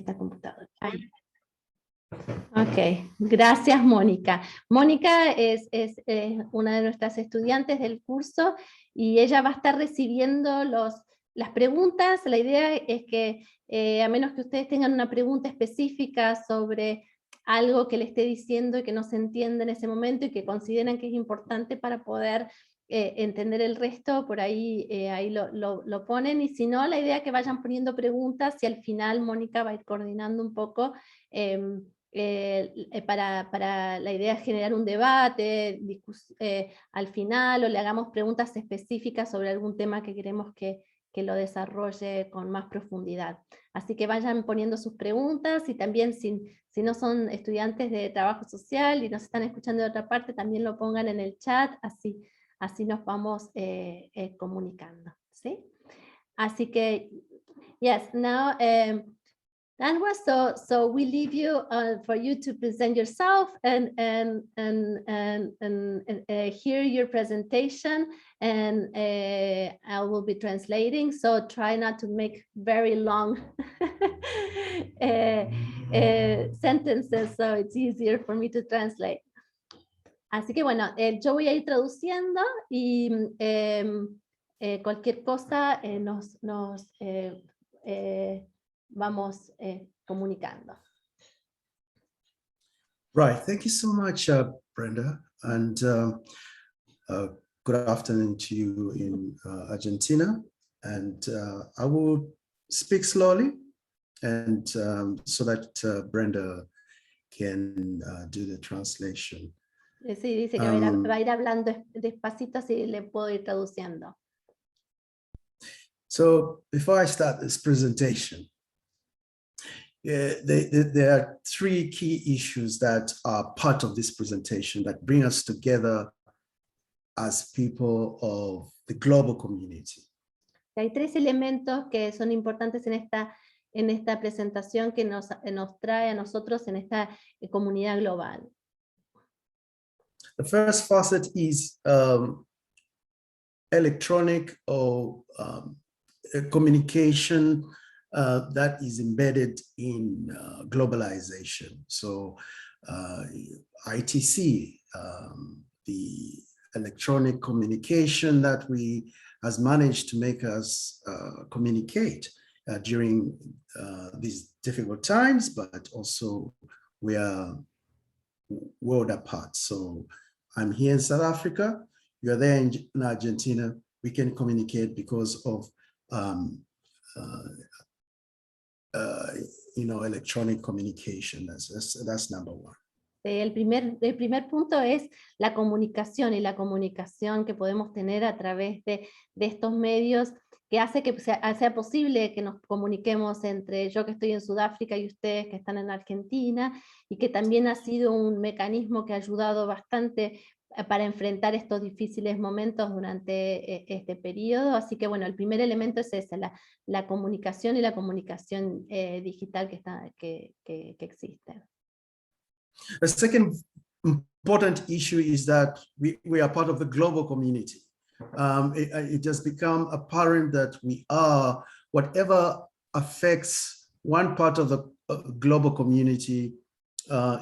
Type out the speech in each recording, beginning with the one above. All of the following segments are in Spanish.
esta computadora. Ahí. Ok, gracias Mónica. Mónica es una de nuestras estudiantes del curso y ella va a estar recibiendo las preguntas. La idea es que a menos que ustedes tengan una pregunta específica sobre algo que le esté diciendo y que no se entiende en ese momento y que consideren que es importante para poder entender el resto, por ahí, ahí lo ponen, y si no, la idea es que vayan poniendo preguntas y al final Mónica va a ir coordinando un poco para la idea es generar un debate al final, o le hagamos preguntas específicas sobre algún tema que queremos que lo desarrolle con más profundidad. Así que vayan poniendo sus preguntas, y también si no son estudiantes de trabajo social y nos están escuchando de otra parte, también lo pongan en el chat, así nos vamos comunicando, ¿sí? Así que, yes, now, Ndangwa, so we leave you for you to present yourself and hear your presentation, and I will be translating, so try not to make very long sentences, so it's easier for me to translate. Así que bueno, yo voy a ir traduciendo y cualquier cosa nos vamos comunicando. Right, thank you so much, Brenda, and good afternoon to you in Argentina. And I will speak slowly, and so that Brenda can do the translation. Sí, dice que va a ir hablando despacito, así le puedo ir traduciendo. So before I start this presentation, there are three key issues that are part of this presentation that bring us together as people of the global community. Hay tres elementos que son importantes en esta presentación que nos trae a nosotros en esta comunidad global. The first facet is electronic or communication that is embedded in globalization. So ITC, the electronic communication that has managed to make us communicate during these difficult times, but also we are world apart. So I'm here in South Africa, you're there in Argentina, we can communicate because of electronic communication. That's number one. El primer punto es la comunicación, y la comunicación que podemos tener a través de estos medios, que hace que sea posible que nos comuniquemos entre yo que estoy en Sudáfrica y ustedes que están en Argentina, y que también ha sido un mecanismo que ha ayudado bastante para enfrentar estos difíciles momentos durante este periodo. Así que bueno, el primer elemento es ese, la comunicación, y la comunicación digital que existe. The second important issue is that we are part of the global community. It has become apparent that we are, whatever affects one part of the global community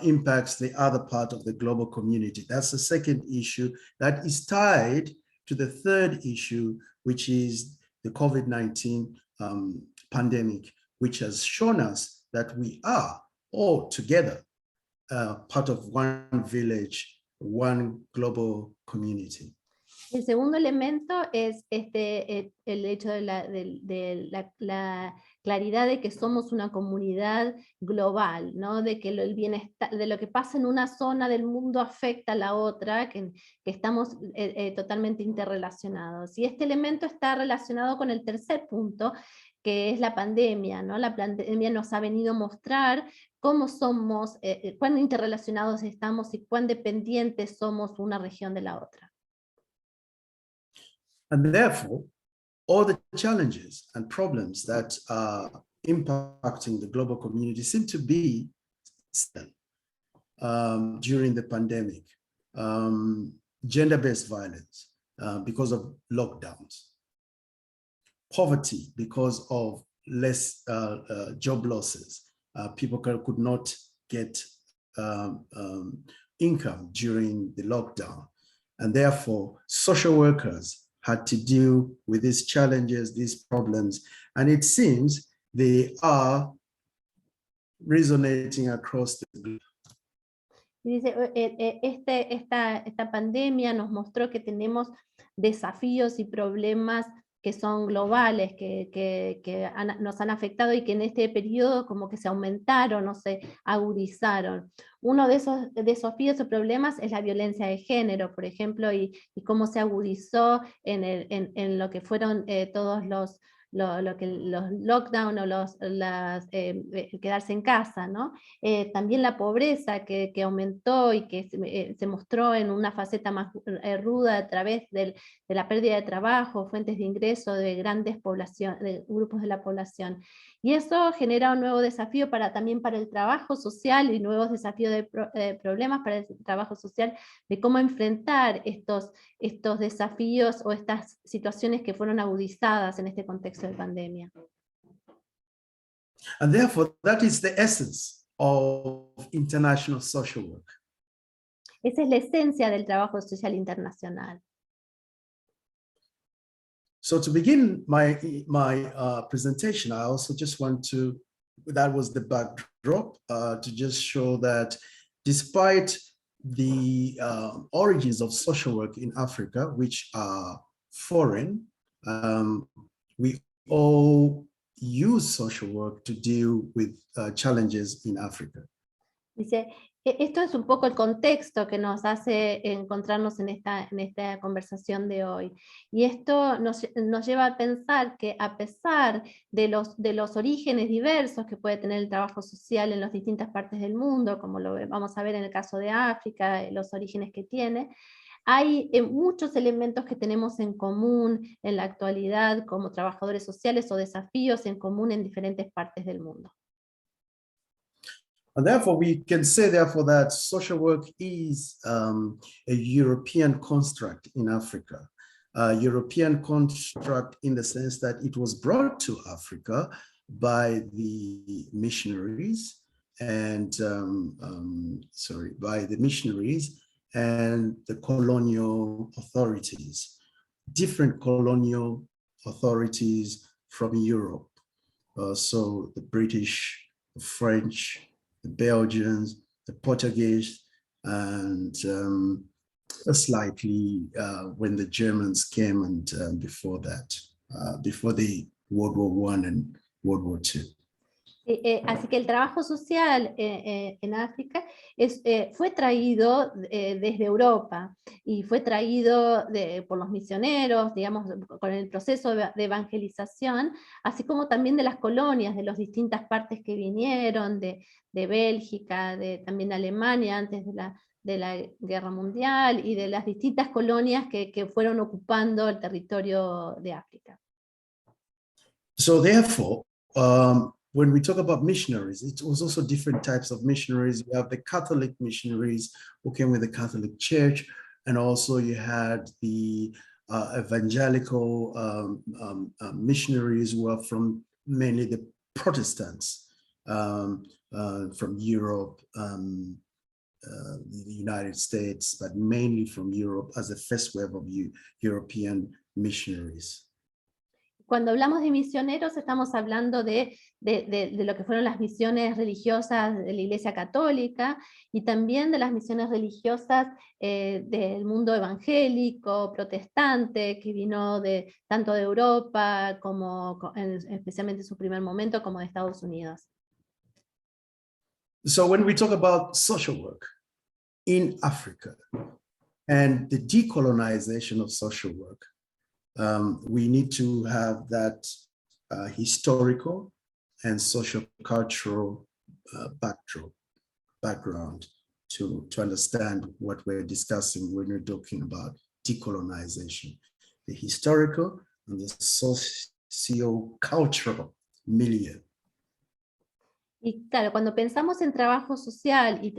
impacts the other part of the global community. That's the second issue that is tied to the third issue, which is the COVID-19 pandemic, which has shown us that we are all together part of one village, one global community. El segundo elemento es el hecho de la claridad de que somos una comunidad global, ¿no? De que el bienestar, de lo que pasa en una zona del mundo afecta a la otra, que estamos totalmente interrelacionados. Y este elemento está relacionado con el tercer punto, que es la pandemia, ¿no? La pandemia nos ha venido a mostrar cómo somos, cuán interrelacionados estamos y cuán dependientes somos una región de la otra. And therefore, all the challenges and problems that are impacting the global community seem to be during the pandemic. Gender-based violence because of lockdowns. Poverty because of less job losses people could not get income during the lockdown. And therefore, social workers had to deal with these challenges, these problems, and it seems they are resonating across the globe. Dice, esta pandemia nos mostró que tenemos desafíos y problemas que son globales, que nos han afectado y que en este periodo como que se aumentaron o se agudizaron. Uno de esos desafíos o problemas es la violencia de género, por ejemplo, y cómo se agudizó en lo que fueron todos los lockdown o quedarse en casa, ¿no? También la pobreza que aumentó y que se mostró en una faceta más ruda a través de la pérdida de trabajo, fuentes de ingreso de grandes de grupos de la población. Y eso genera un nuevo desafío también para el trabajo social y nuevos desafíos de problemas para el trabajo social, de cómo enfrentar estos desafíos o estas situaciones que fueron agudizadas en este contexto de pandemia. And therefore, that is the essence of international social work. Esa es la esencia del trabajo social internacional. So to begin my presentation, I also just want to, that was the backdrop, to just show that despite the origins of social work in Africa, which are foreign, we all use social work to deal with challenges in Africa. Dice, esto es un poco el contexto que nos hace encontrarnos en esta conversación de hoy. Y esto nos lleva a pensar que a pesar de los orígenes diversos que puede tener el trabajo social en las distintas partes del mundo, como lo vamos a ver en el caso de África, los orígenes que tiene, hay muchos elementos que tenemos en común en la actualidad como trabajadores sociales o desafíos en común en diferentes partes del mundo. And therefore, we can say, therefore, that social work is a European construct in Africa. A European construct in the sense that it was brought to Africa by the missionaries and, by the missionaries and the colonial authorities, different colonial authorities from Europe. So the British, the French, the Belgians, the Portuguese, and slightly when the Germans came, and before that, before the World War I and World War II. Así que el trabajo social en África fue traído desde Europa y fue traído por los misioneros, digamos, con el proceso de evangelización, así como también de las colonias, de las distintas partes que vinieron, de Bélgica, también de Alemania antes de la Guerra Mundial, y de las distintas colonias que fueron ocupando el territorio de África. So therefore, when we talk about missionaries, it was also different types of missionaries. You have the Catholic missionaries who came with the Catholic Church, and also you had the evangelical missionaries who are from mainly the Protestants from Europe, the United States, but mainly from Europe as a first wave of European missionaries. Cuando hablamos de misioneros estamos hablando de lo que fueron las misiones religiosas de la Iglesia Católica y también de las misiones religiosas del mundo evangélico, protestante, que vino tanto de Europa como especialmente en su primer momento como de Estados Unidos. So when we talk about social work in Africa and the decolonization of social work, we need to have that historical and socio-cultural background to understand what we're discussing when we're talking about decolonization. The historical and the socio-cultural milieu. Y claro, cuando pensamos en trabajo social y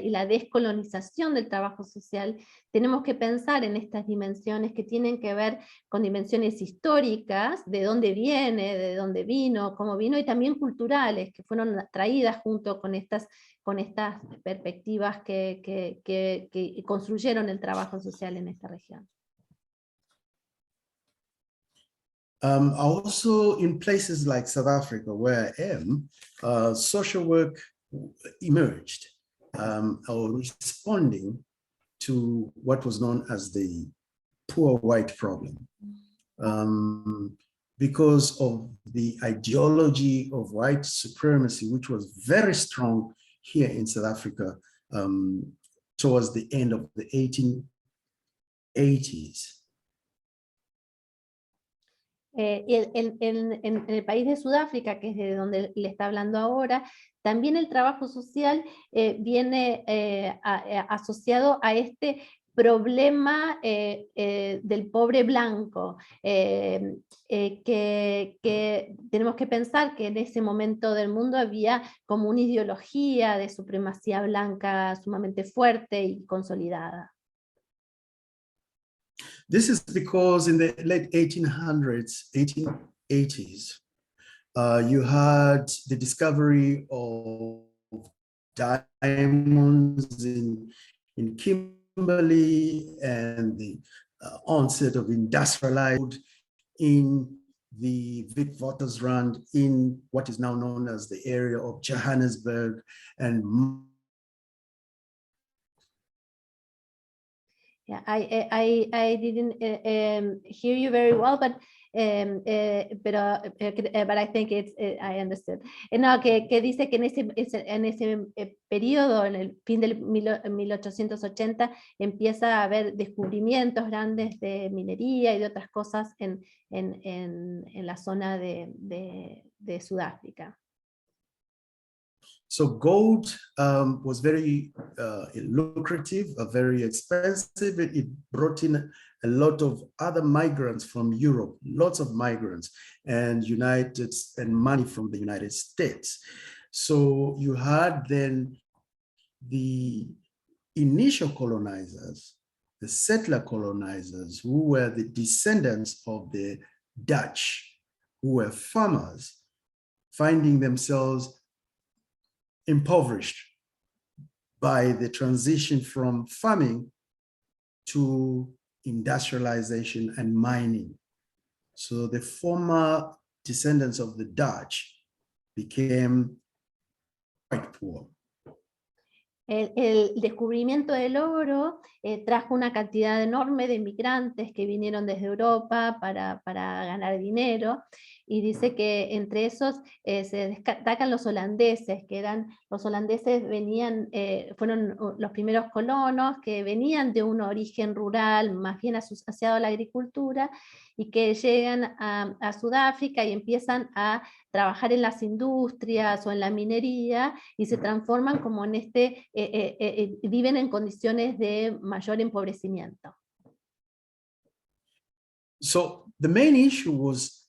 la descolonización del trabajo social, tenemos que pensar en estas dimensiones que tienen que ver con dimensiones históricas, de dónde viene, de dónde vino, cómo vino, y también culturales, que fueron traídas junto con estas perspectivas que construyeron el trabajo social en esta región. Also in places like South Africa, where I am, social work emerged, or responding to what was known as the poor white problem, because of the ideology of white supremacy, which was very strong here in South Africa towards the end of the 1880s. En el país de Sudáfrica, que es de donde le está hablando ahora, también el trabajo social viene asociado a este problema del pobre blanco, que tenemos que pensar que en ese momento del mundo había como una ideología de supremacía blanca sumamente fuerte y consolidada. This is because in the late 1800s, 1880s, you had the discovery of diamonds in Kimberley and the onset of industrialized in the Witwatersrand in what is now known as the area of Johannesburg and Yeah, I didn't hear you very well, but I think I understood. No, que dice que en ese periodo, en el fin del 1880, empieza a haber descubrimientos grandes de minería y de otras cosas en la zona de Sudáfrica. So gold was very lucrative, very expensive. It brought in a lot of other migrants from Europe, lots of migrants, and money from the United States. So you had then the initial colonizers, the settler colonizers, who were the descendants of the Dutch, who were farmers, finding themselves impoverished by the transition from farming to industrialization and mining. So the former descendants of the Dutch became quite poor. El descubrimiento del oro trajo una cantidad enorme de migrantes que vinieron desde Europa para ganar dinero, y dice que entre esos se destacan los holandeses, fueron los primeros colonos que venían de un origen rural, más bien asociado a la agricultura, y que llegan a Sudáfrica y empiezan a trabajar en las industrias o en la minería, y se transforman como en viven en condiciones de mayor empobrecimiento. So the main issue was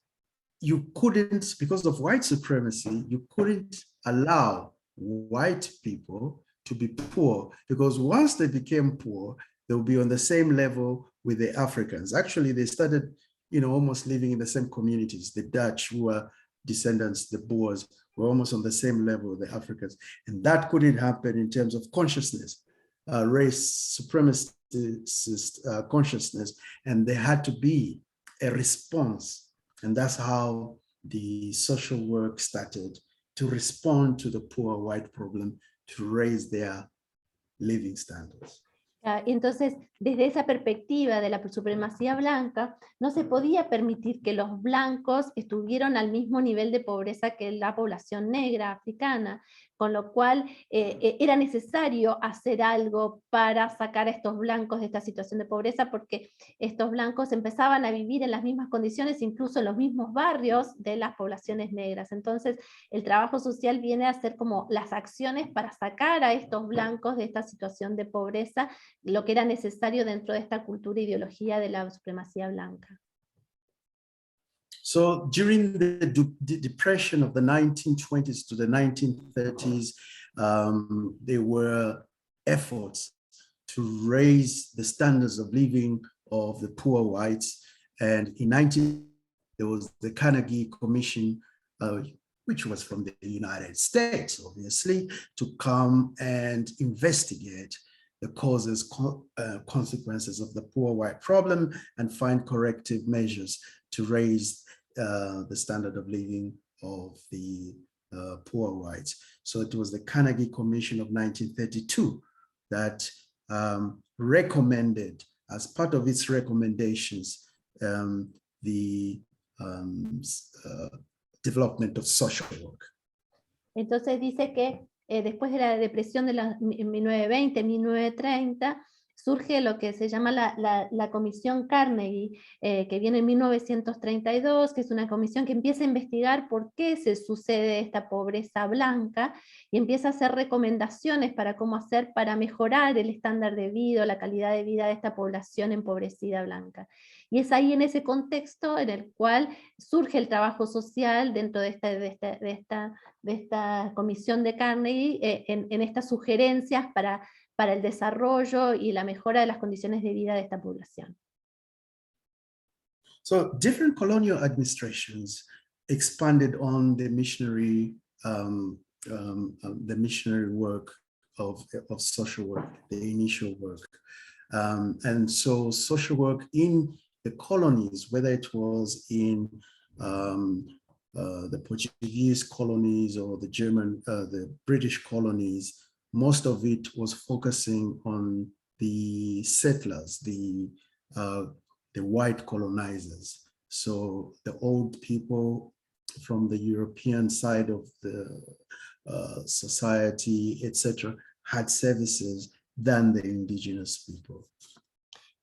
you couldn't, because of white supremacy, you couldn't allow white people to be poor, because once they became poor, they'll be on the same level with the Africans. Actually, they started, almost living in the same communities. The Dutch, who were descendants, the Boers, were almost on the same level with the Africans. And that couldn't happen in terms of consciousness, race supremacist consciousness, and there had to be a response. And that's how the social work started to respond to the poor white problem, to raise their living standards. Entonces, desde esa perspectiva de la supremacía blanca, no se podía permitir que los blancos estuvieran al mismo nivel de pobreza que la población negra africana, con lo cual era necesario hacer algo para sacar a estos blancos de esta situación de pobreza, porque estos blancos empezaban a vivir en las mismas condiciones, incluso en los mismos barrios de las poblaciones negras. Entonces, el trabajo social viene a hacer como las acciones para sacar a estos blancos de esta situación de pobreza, lo que era necesario dentro de esta cultura e ideología de la supremacía blanca. So during the depression of the 1920s to the 1930s, there were efforts to raise the standards of living of the poor whites. And in there was the Carnegie Commission, which was from the United States, obviously, to come and investigate the causes, consequences of the poor white problem and find corrective measures to raise the standard of living of the poor whites. So it was the Carnegie Commission of 1932 that recommended, as part of its recommendations, the development of social work. Entonces dice que después de la depresión de los 1920, 1930, surge lo que se llama la Comisión Carnegie, que viene en 1932, que es una comisión que empieza a investigar por qué se sucede esta pobreza blanca, y empieza a hacer recomendaciones para cómo hacer para mejorar el estándar de vida, la calidad de vida de esta población empobrecida blanca. Y es ahí en ese contexto en el cual surge el trabajo social dentro de esta comisión de Carnegie, en estas sugerencias para el desarrollo y la mejora de las condiciones de vida de esta población. So different colonial administrations expanded on the missionary work of social work, the initial work. And so social work in the colonies, whether it was in the Portuguese colonies or the German, the British colonies, most of it was focusing on the settlers, the white colonizers. So the old people from the European side of the society, etc., had services than the indigenous people.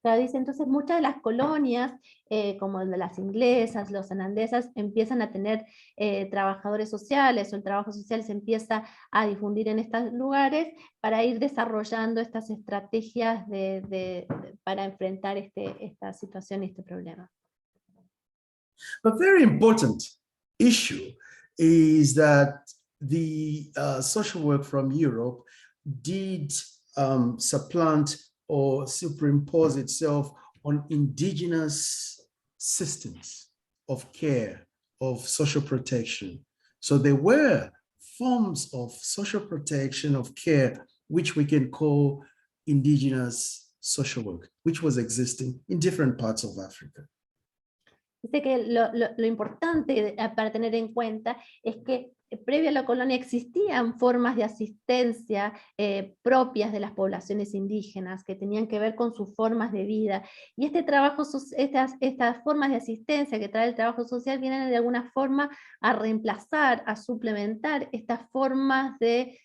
Claro, dice, entonces muchas de las colonias, como las inglesas, los holandesas, empiezan a tener trabajadores sociales, o el trabajo social se empieza a difundir en estos lugares para ir desarrollando estas estrategias para enfrentar esta situación y este problema. A very important issue is that the social work from Europe did supplant or superimpose itself on indigenous systems of care, of social protection. So there were forms of social protection, of care, which we can call indigenous social work, which was existing in different parts of Africa. Dice que lo importante para tener en cuenta es que previo a la colonia existían formas de asistencia propias de las poblaciones indígenas que tenían que ver con sus formas de vida, y estas formas de asistencia que trae el trabajo social vienen de alguna forma a reemplazar, a suplementar estas formas de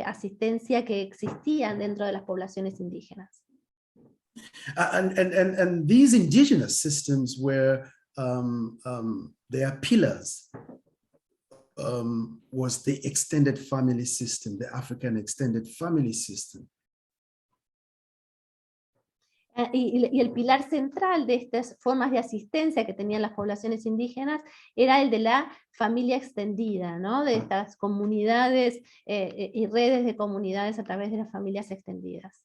asistencia que existían dentro de las poblaciones indígenas. And these indigenous systems were their pillars. Was the extended family system, the African extended family system. Y el pilar central de estas formas de asistencia que tenían las poblaciones indígenas era el de la familia extendida, ¿no? De estas comunidades y redes de comunidades a través de las familias extendidas.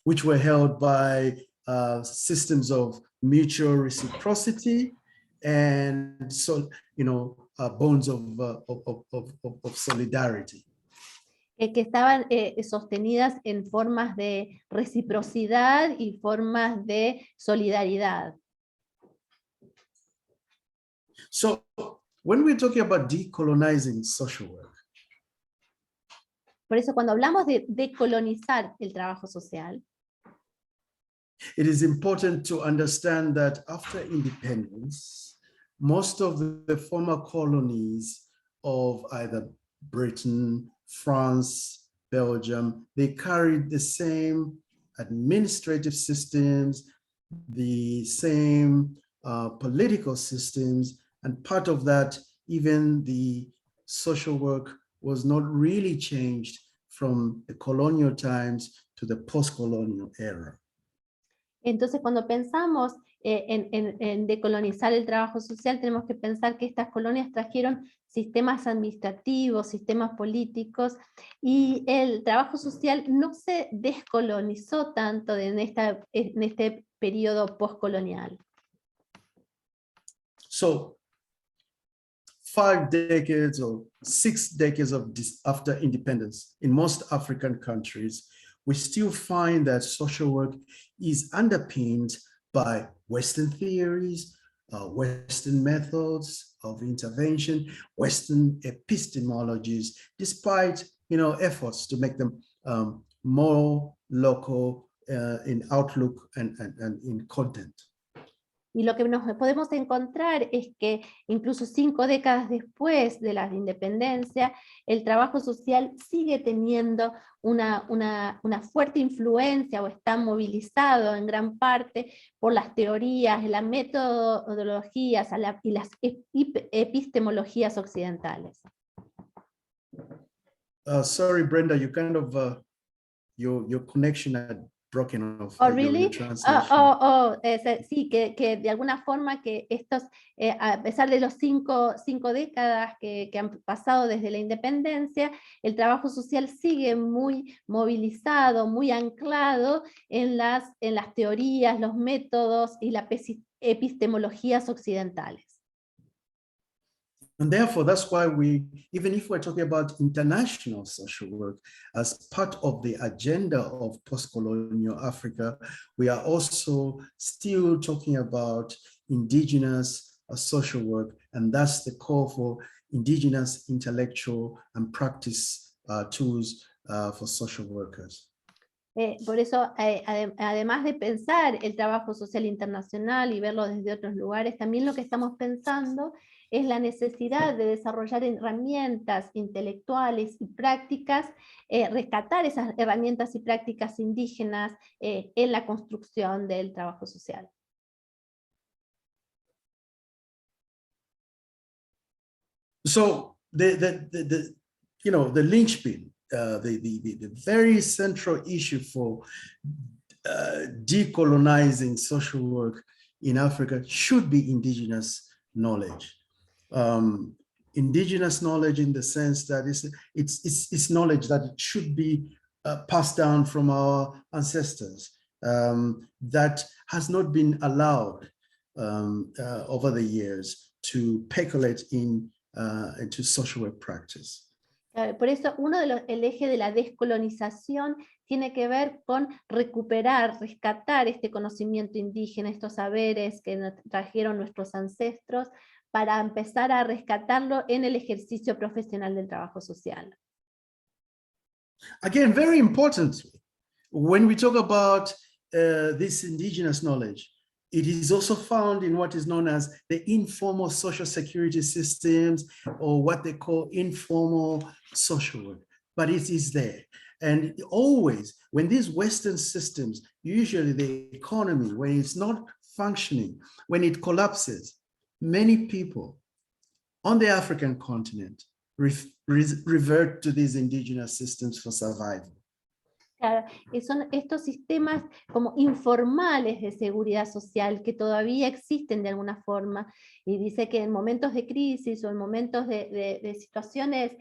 Which were held by systems of mutual reciprocity and bonds of solidarity. Que estaban sostenidas en formas de reciprocidad y formas de solidaridad. So when we're talking about decolonizing social work, por eso cuando hablamos de decolonizar el trabajo social, it is important to understand that after independence, most of the former colonies of either Britain, France, Belgium, they carried the same administrative systems, the same political systems, and part of that, even the social work was not really changed from the colonial times to the post-colonial era. Entonces, cuando pensamos en decolonizar el trabajo social, tenemos que pensar que estas colonias trajeron sistemas administrativos, sistemas políticos, y el trabajo social no se descolonizó tanto en este periodo postcolonial. So 5 decades or 6 decades after independence, in most African countries, we still find that social work is underpinned by Western theories, Western methods of intervention, Western epistemologies, despite efforts to make them more local in outlook and in content. Y lo que nos podemos encontrar es que incluso 5 décadas después de la independencia, el trabajo social sigue teniendo una fuerte influencia, o está movilizado en gran parte por las teorías, las metodologías y las epistemologías occidentales. Sorry, Brenda, you kind of your connection had broken off. Oh, really? Sí, que de alguna forma que estos, a pesar de los cinco décadas que han pasado desde la independencia, el trabajo social sigue muy movilizado, muy anclado en las teorías, los métodos y las epistemologías occidentales. And therefore, that's why even if we're talking about international social work as part of the agenda of post-colonial Africa, we are also still talking about indigenous social work, and that's the call for indigenous intellectual and practice tools for social workers. Por eso, además de pensar el trabajo social internacional y verlo desde otros lugares, también lo que estamos pensando es la necesidad de desarrollar herramientas intelectuales y prácticas, rescatar esas herramientas y prácticas indígenas en la construcción del trabajo social. So the linchpin, the very central issue for decolonizing social work in Africa should be indigenous knowledge. Indigenous knowledge in the sense that it's knowledge that should be passed down from our ancestors, that has not been allowed over the years to percolate into social work practice. Por eso el eje de la descolonización tiene que ver con recuperar, rescatar este conocimiento indígena, estos saberes que nos trajeron nuestros ancestros, para empezar a rescatarlo en el ejercicio profesional del trabajo social. Again, very importantly, when we talk about this indigenous knowledge, it is also found in what is known as the informal social security systems, or what they call informal social work, but it is there. And always, when these Western systems, usually the economy, when it's not functioning, when it collapses, many people on the African continent revert to these indigenous systems for survival. Claro, son estos sistemas como informales de seguridad social que todavía existen de alguna forma, y dice que en momentos de crisis o en momentos de situaciones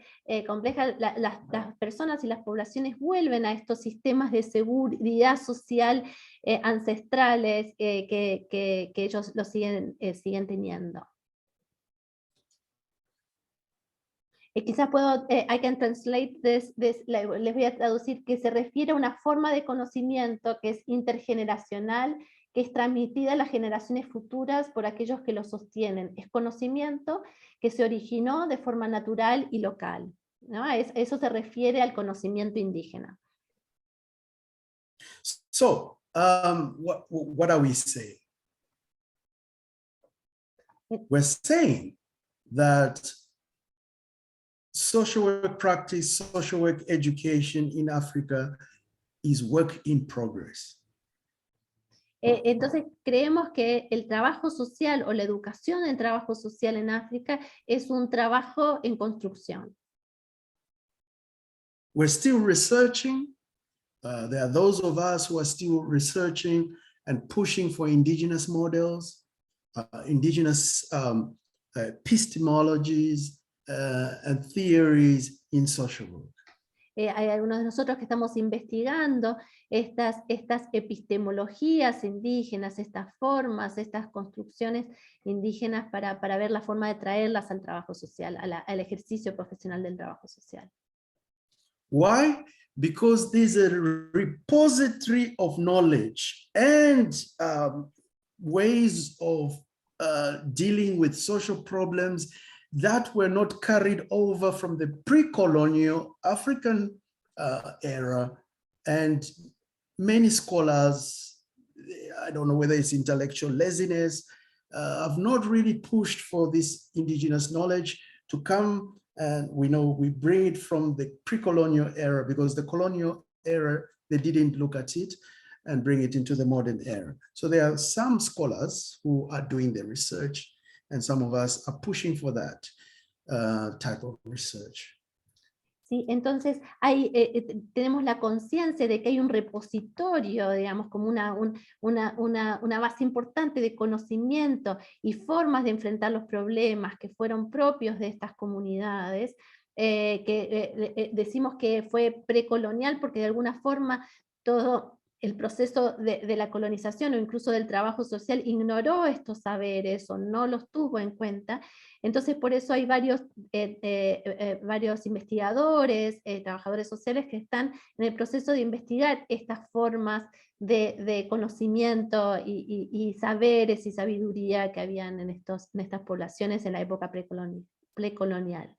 complejas, las personas y las poblaciones vuelven a estos sistemas de seguridad social ancestrales que ellos lo siguen teniendo. Quizás I can translate this, les voy a traducir, que se refiere a una forma de conocimiento que es intergeneracional, que es transmitida a las generaciones futuras por aquellos que lo sostienen. Es conocimiento que se originó de forma natural y local, ¿no? Eso se refiere al conocimiento indígena. So, what are we saying? We're saying that social work practice, social work education in Africa is work in progress. Entonces creemos que el trabajo social o la educación en trabajo social en África es un trabajo en construcción. We're still researching. There are those of us who are still researching and pushing for indigenous models, indigenous epistemologies and theories in social work. Hay algunos de nosotros que estamos investigando estas epistemologías indígenas, estas formas, estas construcciones indígenas para ver la forma de traerlas al trabajo social, al ejercicio profesional del trabajo social. Why? Because there's a repository of knowledge and ways of dealing with social problems that were not carried over from the pre-colonial African era, and many scholars, I don't know whether it's intellectual laziness, have not really pushed for this indigenous knowledge to come, and we bring it from the pre-colonial era, because the colonial era, they didn't look at it and bring it into the modern era. So there are some scholars who are doing the research, and some of us are pushing for that type of research. ¿Sí? Entonces tenemos la conciencia de que hay un repositorio, digamos, como una base importante de conocimiento y formas de enfrentar los problemas que fueron propios de estas comunidades, decimos que fue precolonial porque de alguna forma todo el proceso de la colonización o incluso del trabajo social ignoró estos saberes o no los tuvo en cuenta. Entonces por eso hay varios investigadores, trabajadores sociales que están en el proceso de investigar estas formas de conocimiento y saberes y sabiduría que habían en estas poblaciones en la época precolonial.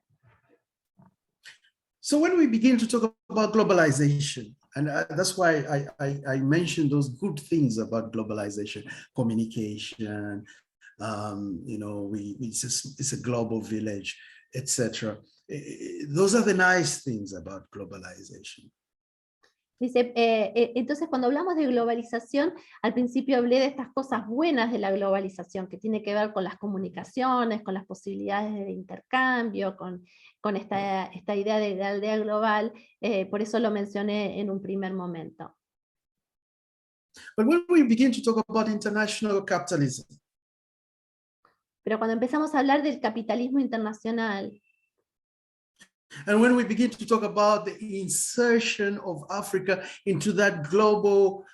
So when we begin to talk about globalization, and that's why I mentioned those good things about globalization, communication, it's a global village, etc. Those are the nice things about globalization. Dice, entonces cuando hablamos de globalización, al principio hablé de estas cosas buenas de la globalización, que tiene que ver con las comunicaciones, con las posibilidades de intercambio, con esta idea de aldea global, por eso lo mencioné en un primer momento. But when we begin to talk about international capitalism, pero cuando empezamos a hablar del capitalismo internacional, and when we begin to talk about the insertion of Africa into that global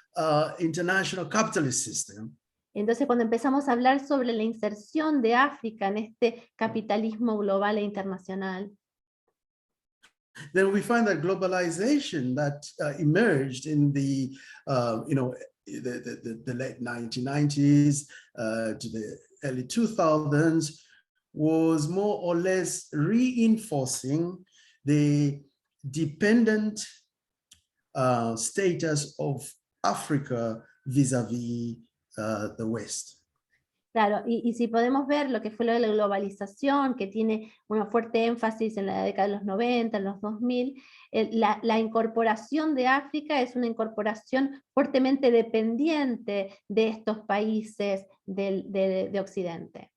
international capitalist system, entonces cuando empezamos a hablar sobre la inserción de África en este capitalismo global e internacional, then we find that globalization that emerged in the late 1990s to the early 2000s was more or less reinforcing the dependent status of Africa vis-a-vis the West. Claro, y si podemos ver lo que fue lo de la globalización, que tiene una fuerte énfasis en la década de los 90, en los 2000, la incorporación de África es una incorporación fuertemente dependiente de estos países de Occidente.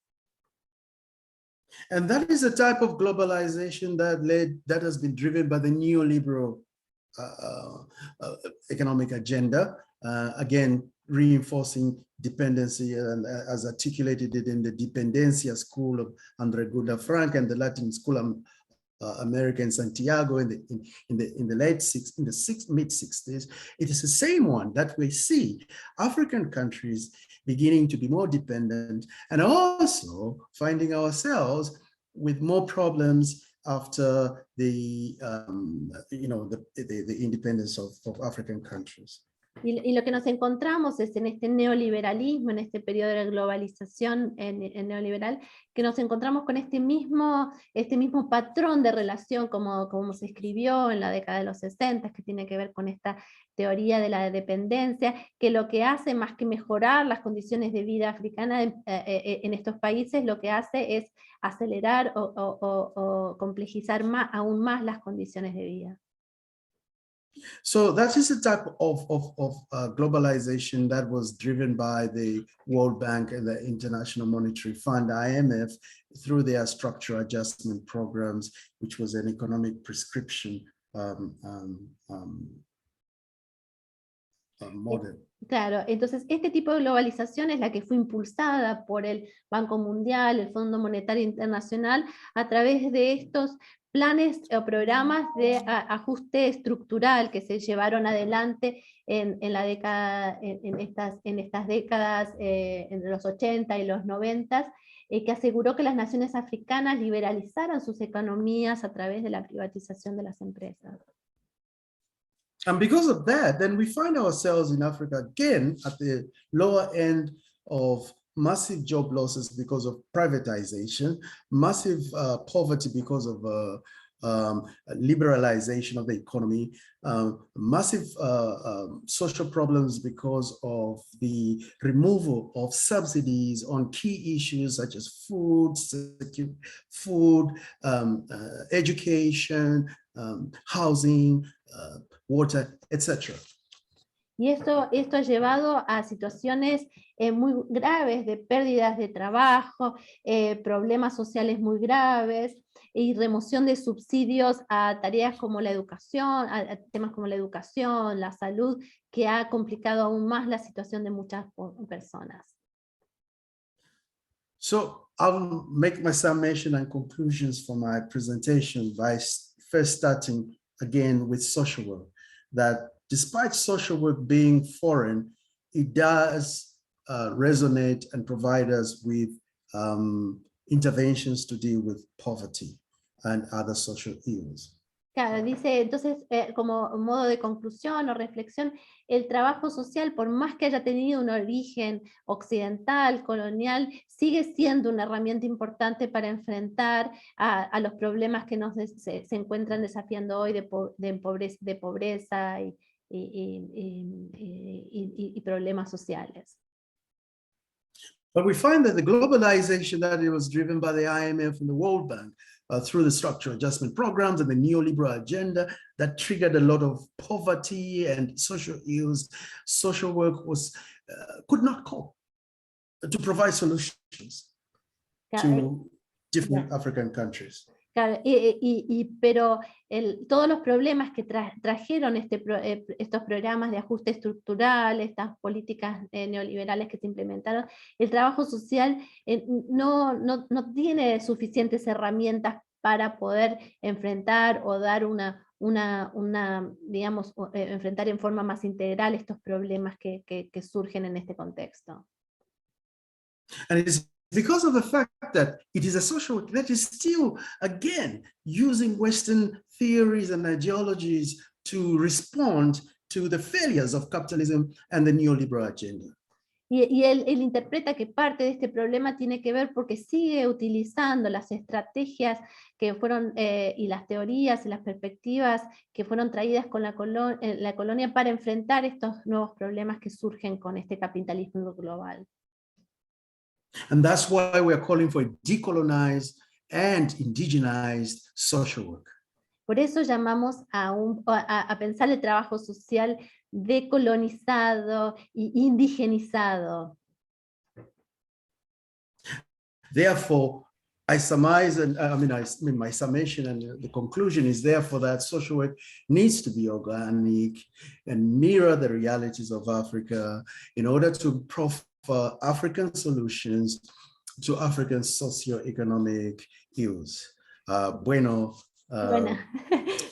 And that is a type of globalization that has been driven by the neoliberal economic agenda, again, reinforcing dependency, and as articulated in the Dependencia School of André Guda Frank and the Latin School of America in Santiago in the mid-60s. It is the same one that we see African countries beginning to be more dependent and also finding ourselves with more problems after the independence of African countries. Y lo que nos encontramos es en este neoliberalismo, en este periodo de globalización neoliberal, que nos encontramos con este mismo patrón de relación como se escribió en la década de los 60, que tiene que ver con esta teoría de la dependencia, que lo que hace más que mejorar las condiciones de vida africana en estos países, lo que hace es acelerar o complejizar aún más las condiciones de vida. So that is a type of globalization that was driven by the World Bank and the International Monetary Fund, IMF, through their structural adjustment programs, which was an economic prescription model. Claro, entonces este tipo de globalización es la que fue impulsada por el Banco Mundial, el Fondo Monetario Internacional, a través de estos planes o programas de ajuste estructural que se llevaron adelante en estas décadas, en los 80 y los 90, que aseguró que las naciones africanas liberalizaran sus economías a través de la privatización de las empresas. And because of that, then we find ourselves in Africa again at the lower end of massive job losses because of privatization, massive poverty because of liberalization of the economy, massive social problems because of the removal of subsidies on key issues such as food, education, housing, water, etc. Y esto ha llevado a situaciones muy graves de pérdidas de trabajo, problemas sociales muy graves, y remoción de subsidios a tareas como la educación, a temas como la educación, la salud, que ha complicado aún más la situación de muchas personas. So I'll make my summation and conclusions for my presentation by first starting again with social work. That despite social work being foreign, it does resonate and provide us with interventions to deal with poverty and other social ills. Claro, dice, entonces, como modo de conclusión o reflexión, el trabajo social, por más que haya tenido un origen occidental, colonial, sigue siendo una herramienta importante para enfrentar a los problemas que se encuentran desafiando hoy de pobreza y problemas sociales. But we find that the globalization that it was driven by the IMF and the World Bank through the structural adjustment programs and the neoliberal agenda that triggered a lot of poverty and social ills, social work could not cope to provide solutions to different African countries. Claro, pero todos los problemas que trajeron estos programas de ajuste estructural, estas políticas neoliberales que se implementaron, el trabajo social no tiene suficientes herramientas para poder enfrentar o dar digamos, enfrentar en forma más integral estos problemas que surgen en este contexto. And it is because of the fact that it is a social work that is still, again, using Western theories and ideologies to respond to the failures of capitalism and the neoliberal agenda. Y él interpreta que parte de este problema tiene que ver porque sigue utilizando las estrategias que fueron, y las teorías y las perspectivas que fueron traídas con la colonia para enfrentar estos nuevos problemas que surgen con este capitalismo global. And that's why we are calling for a decolonized and indigenized social work. Por eso llamamos a pensar el trabajo social decolonizado y indigenizado. Therefore, I surmise, and my summation and the conclusion is therefore that social work needs to be organic and mirror the realities of Africa in order to proffer African solutions to African socio-economic ills. Bueno,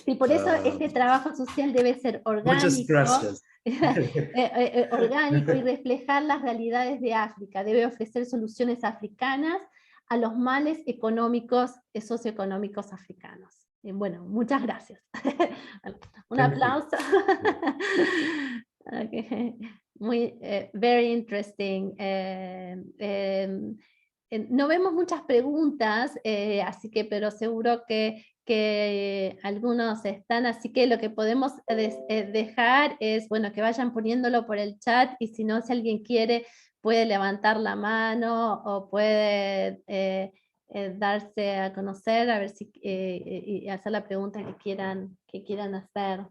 sí, por eso este trabajo social debe ser orgánico, orgánico y reflejar las realidades de África, debe ofrecer soluciones africanas a los males económicos y socioeconómicos africanos. Bueno, muchas gracias. Un aplauso. Okay. Muy, very interesting. No vemos muchas preguntas, así que, pero seguro que algunos están, así que lo que podemos dejar es, bueno, que vayan poniéndolo por el chat, y si no, si alguien quiere, puede levantar la mano o puede darse a conocer, a ver si y hacer la pregunta que quieran hacer.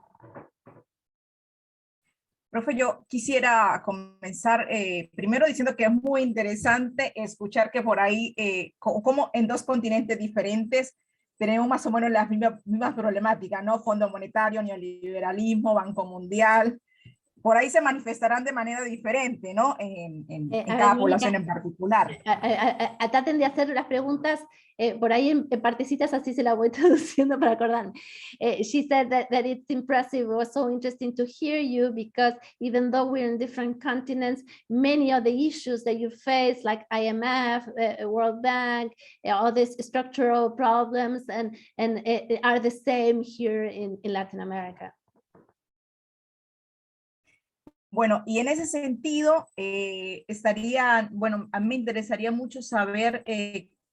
Profe, yo quisiera comenzar primero diciendo que es muy interesante escuchar que por ahí, como en dos continentes diferentes, tenemos más o menos las mismas problemáticas, ¿no? Fondo monetario, neoliberalismo, Banco Mundial. por ahí se manifestarán de manera diferente, ¿no? En A ver, cada Mónica, población en particular. traten de hacer las preguntas por ahí en partecitas, así se la voy traduciendo para acordarme. She said that it's impressive, it was so interesting to hear you, because even though we're in different continents, many of the issues that you face, like IMF, World Bank, all these structural problems, and are the same here in Latin America. Bueno, y en ese sentido, bueno, a mí me interesaría mucho saber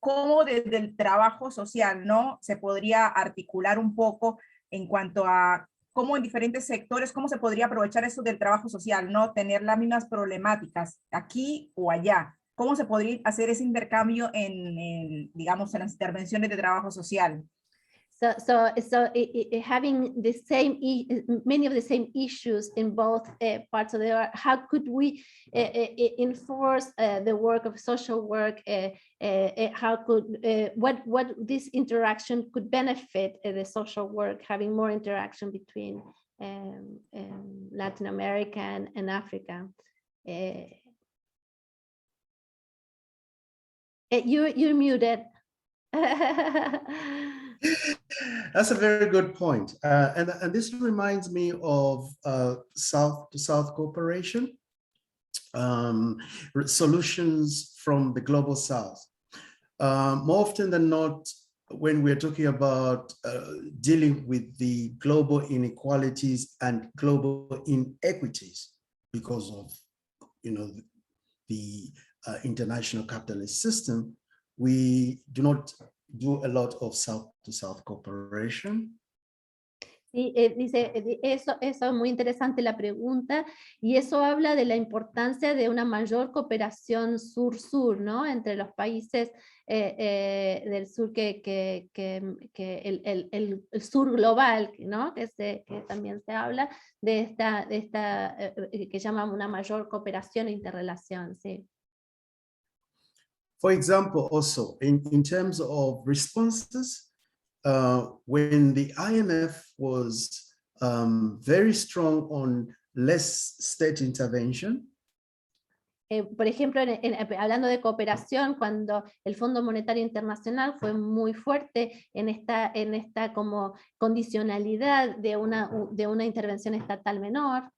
cómo desde el trabajo social, ¿no? Se podría articular un poco en cuanto a cómo en diferentes sectores, cómo se podría aprovechar eso del trabajo social, ¿no? Tener las mismas problemáticas aquí o allá. ¿Cómo se podría hacer ese intercambio digamos, en las intervenciones de trabajo social? Having the same, many of the same issues in both parts of the world, how could we enforce the work of social work? How could what this interaction could benefit the social work, having more interaction between Latin America and Africa? You're muted. That's a very good point. And this reminds me of South-to-South cooperation, solutions from the global South. More often than not, when we're talking about dealing with the global inequalities and global inequities because of, the international capitalist system, we do not do a lot of South-to-South cooperation. Sí, dice, eso es muy interesante la pregunta, y eso habla de la importancia de una mayor cooperación sur-sur, ¿no? Entre los países del sur, que el sur global, ¿no? Que también se habla de esta que llaman una mayor cooperación e interrelación, sí. For example, also in terms of responses, when the IMF was very strong on less state intervention. Por ejemplo, hablando de cooperación, cuando el Fondo Monetario Internacional fue muy fuerte en esta como condicionalidad de una intervención estatal menor.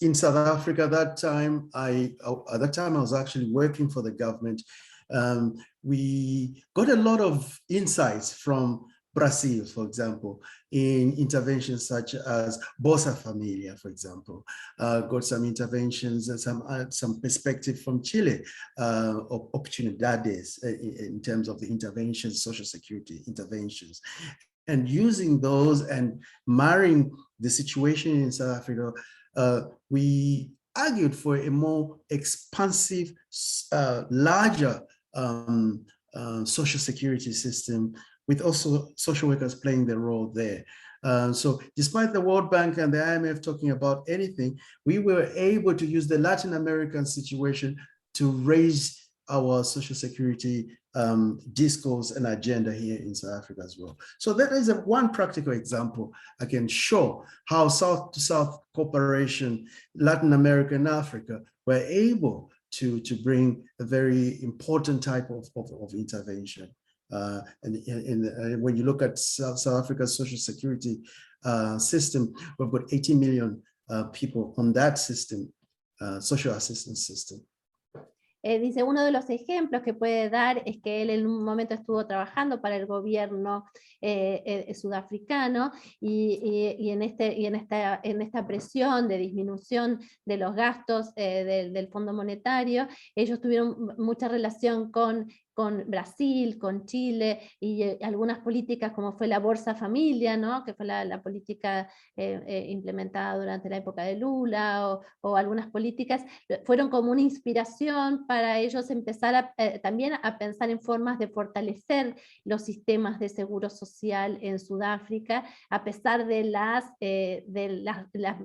In South Africa, at that time I was actually working for the government. We got a lot of insights from Brazil, for example, in interventions such as Bolsa Familia, for example. Got some interventions and some perspective from Chile, oportunidades in terms of the interventions, social security interventions. And using those and marrying the situation in South Africa, we argued for a more expansive, larger social security system, with also social workers playing their role there. So despite the World Bank and the IMF talking about anything, we were able to use the Latin American situation to raise our social security discourse and agenda here in South Africa as well. So that is one practical example I can show how South-to-South cooperation, Latin America and Africa were able to bring a very important type of intervention. And when you look at South Africa's social security system, we've got 80 million people on that system, social assistance system. Dice, uno de los ejemplos que puede dar es que él en un momento estuvo trabajando para el gobierno sudafricano, y en esta presión de disminución de los gastos del Fondo Monetario, ellos tuvieron mucha relación con Brasil, con Chile, y algunas políticas como fue la Bolsa Familia, ¿no? Que fue la política implementada durante la época de Lula, o algunas políticas fueron como una inspiración para ellos empezar también a pensar en formas de fortalecer los sistemas de seguro social en Sudáfrica, a pesar de las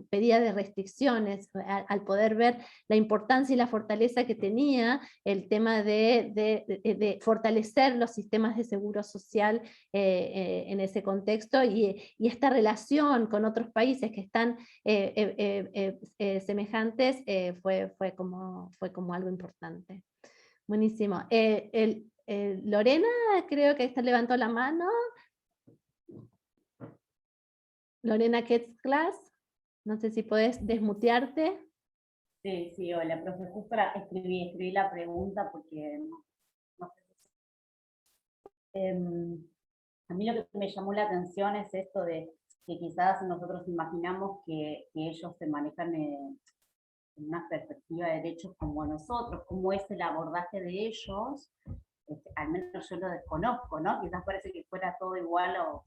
pedidas de restricciones, al poder ver la importancia y la fortaleza que tenía el tema de de fortalecer los sistemas de seguro social en ese contexto, y esta relación con otros países que están semejantes fue como algo importante. Buenísimo. Lorena, creo que levantó la mano. Lorena Ketzglas, no sé si podés desmutearte. Sí, hola, profe, justo escribí la pregunta porque no sé. A mí lo que me llamó la atención es esto de que quizás nosotros imaginamos que ellos se manejan en una perspectiva de derechos como nosotros, cómo es el abordaje de ellos, al menos yo lo desconozco, ¿no? Quizás parece que fuera todo igual o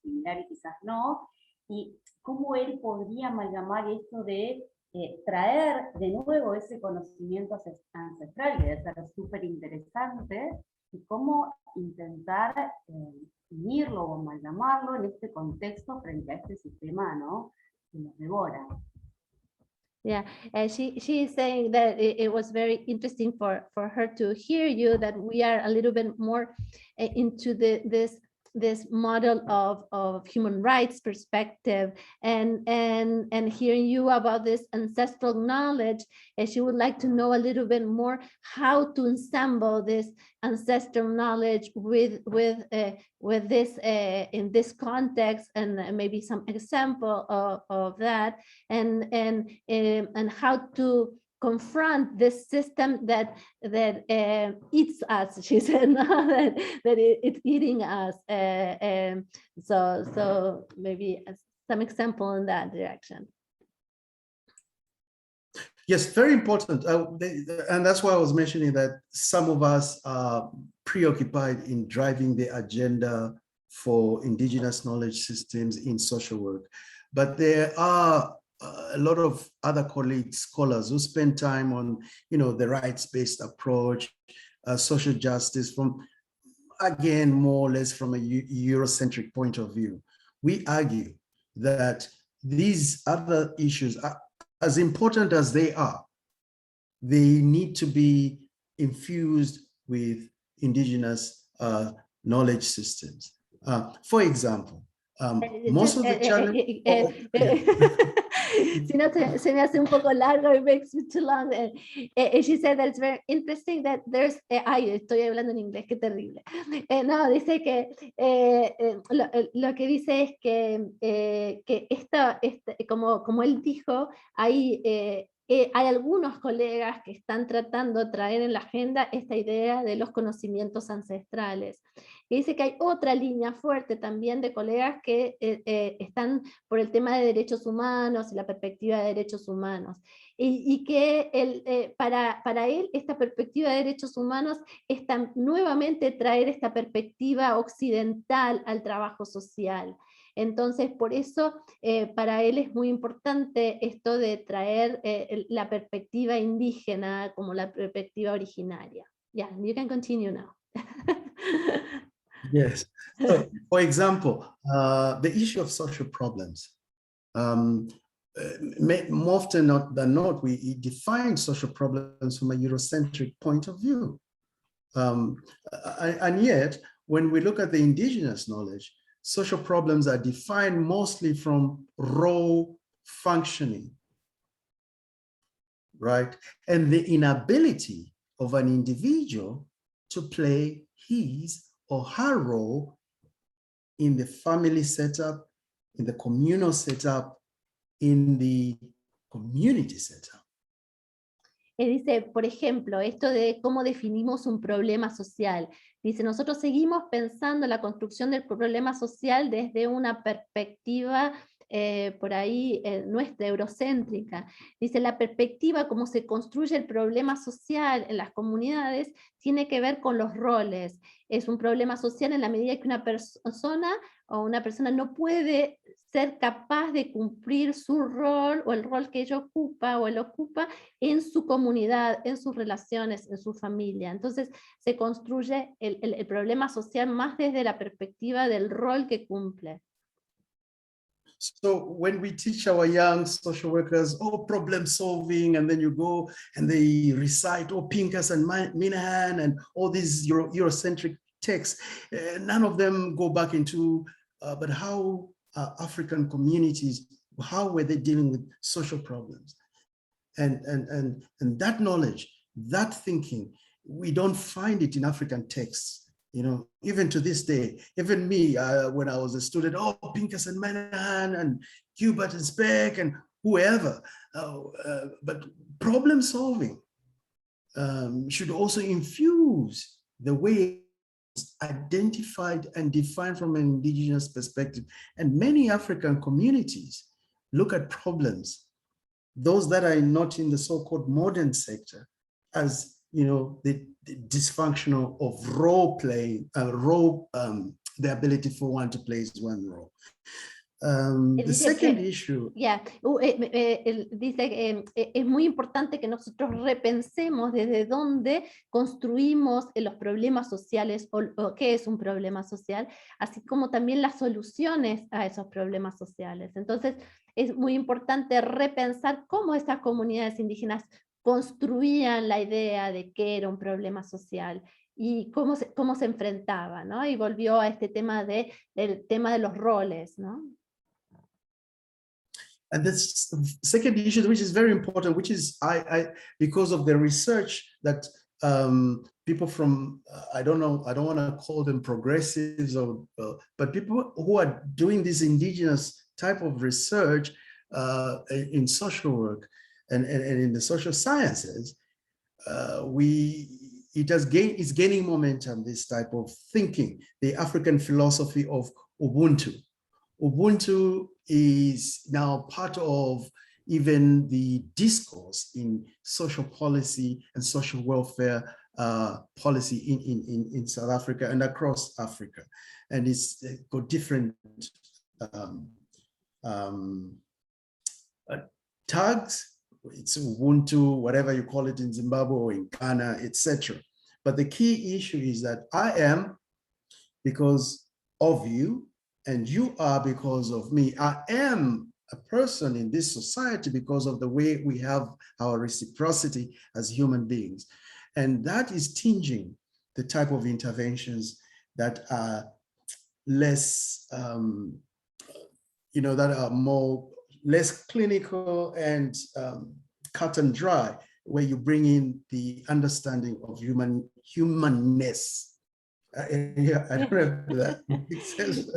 similar y quizás no, y cómo él podría amalgamar esto de traer de nuevo ese conocimiento ancestral, que debe ser súper interesante, y cómo intentar unirlo o amalgamarlo en este contexto frente a este sistema, ¿no?, que nos devora. Yeah, she is saying that it was very interesting for her to hear you, that we are a little bit more into this model of human rights perspective, and hearing you about this ancestral knowledge, she would like to know a little bit more how to ensemble this ancestral knowledge with this in this context, and maybe some example of that, and how to confront this system that eats us, she said, no? that it's eating us. So maybe some example in that direction. Yes, very important. And that's why I was mentioning that some of us are preoccupied in driving the agenda for indigenous knowledge systems in social work. But there are a lot of other colleagues, scholars, who spend time on, the rights-based approach, social justice, from, again, more or less from a Eurocentric point of view. We argue that these other issues are as important as they are. They need to be infused with indigenous knowledge systems. For example, most of the challenge. Si no, se me hace un poco largo, it makes me too long. She said that it's very interesting that there's, ay, estoy hablando en inglés, qué terrible. No, dice que lo que dice es que como él dijo, hay algunos colegas que están tratando de traer en la agenda esta idea de los conocimientos ancestrales. Y dice que hay otra línea fuerte también de colegas que están por el tema de derechos humanos y la perspectiva de derechos humanos. Y que para él esta perspectiva de derechos humanos es nuevamente traer esta perspectiva occidental al trabajo social. Entonces, por eso, para él es muy importante esto de traer la perspectiva indígena como la perspectiva originaria. Yeah, you can continue now. Yes. So, for example, the issue of social problems. More often than not, we define social problems from a Eurocentric point of view. And yet, when we look at the indigenous knowledge, social problems are defined mostly from raw functioning, right? And the inability of an individual to play his or her role in the family setup, in the communal setup, in the community setup. Dice, por ejemplo, esto de cómo definimos un problema social. Dice, nosotros seguimos pensando en la construcción del problema social desde una perspectiva por ahí nuestra, eurocéntrica. Dice, la perspectiva, cómo se construye el problema social en las comunidades, tiene que ver con los roles. Es un problema social en la medida que una persona no puede ser capaz de cumplir su rol o el rol que ella ocupa o él ocupa en su comunidad, en sus relaciones, en su familia. Entonces se construye el problema social más desde la perspectiva del rol que cumple. So when we teach our young social workers, oh, problem solving, and then you go and they recite, oh, Pincus and Minahan and all these Eurocentric texts, none of them go back into, but how African communities, how were they dealing with social problems? And that knowledge, that thinking, we don't find it in African texts. You know, even to this day, even me, when I was a student, oh, Pincus and Minahan and Hubert and Speck and whoever, but problem solving should also infuse the way it's identified and defined from an indigenous perspective. And many African communities look at problems, those that are not in the so-called modern sector, as the dysfunctional of role play, the ability for one to play one role. The second issue. Yeah, dice que es muy importante que nosotros repensemos desde dónde construimos los problemas sociales o qué es un problema social, así como también las soluciones a esos problemas sociales. Entonces, es muy importante repensar cómo estas comunidades indígenas construían la idea de qué era un problema social y cómo se enfrentaba, ¿no? Y volvió a este tema del tema de los roles, ¿no? And this second issue, which is very important, which is because of the research that people from, I don't want to call them progressives, but people who are doing this indigenous type of research in social work and in the social sciences, it's gaining momentum, this type of thinking, the African philosophy of Ubuntu. Ubuntu is now part of even the discourse in social policy and social welfare policy in South Africa and across Africa. And it's got different tags. It's Ubuntu, whatever you call it in Zimbabwe or in Ghana, etc. But the key issue is that I am because of you, and you are because of me. I am a person in this society because of the way we have our reciprocity as human beings. And that is tinging the type of interventions that are less, that are less clinical and cut and dry, where you bring in the understanding of humanness. Yeah, I don't know if that makes sense.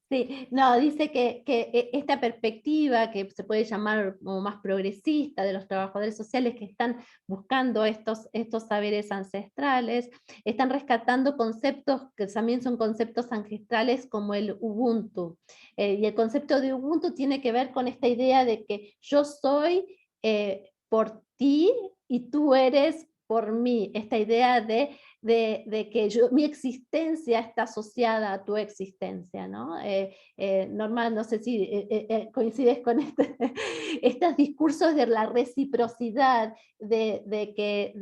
Sí, no, dice que esta perspectiva que se puede llamar como más progresista de los trabajadores sociales que están buscando estos saberes ancestrales, están rescatando conceptos que también son conceptos ancestrales como el Ubuntu. Y el concepto de Ubuntu tiene que ver con esta idea de que yo soy por ti y tú eres por mí, esta idea de que mi existencia está asociada a tu existencia, ¿no? Norma, no sé si coincides con estos discursos de la reciprocidad, de que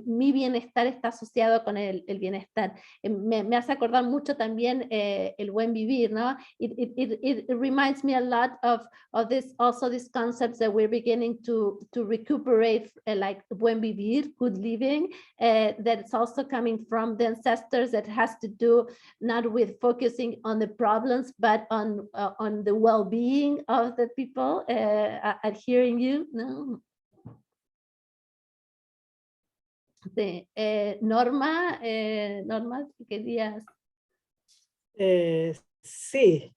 mi bienestar está asociado con el bienestar. Me hace acordar mucho también el buen vivir, ¿no? It reminds me a lot of this concepts that we're beginning to recuperate, like buen vivir, good living, that's also coming from the ancestors, that has to do not with focusing on the problems, but on the well-being of the people. Adhering you, no? Sí. Norma, ¿querías? Sí,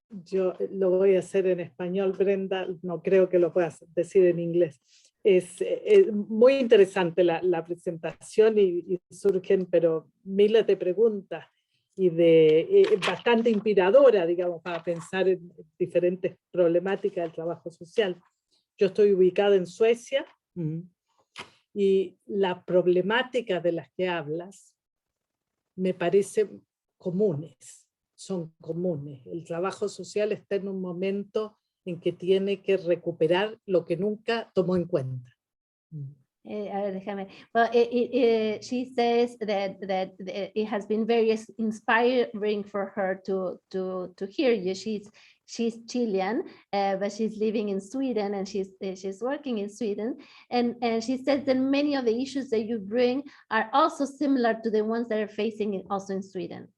yo lo voy a hacer en español, Brenda, no creo que lo puedas decir en inglés. Es muy interesante la presentación y surgen pero miles de preguntas y bastante inspiradora, digamos, para pensar en diferentes problemáticas del trabajo social. Yo estoy ubicada en Suecia y las problemáticas de las que hablas me parecen comunes, son comunes. El trabajo social está en un momento en que tiene que recuperar lo que nunca tomó en cuenta. A ver, déjame. Well, she says that it has been very inspiring for her to hear you. She's Chilean, but she's living in Sweden, and she's working in Sweden. And she says that many of the issues that you bring are also similar to the ones that are facing also in Sweden.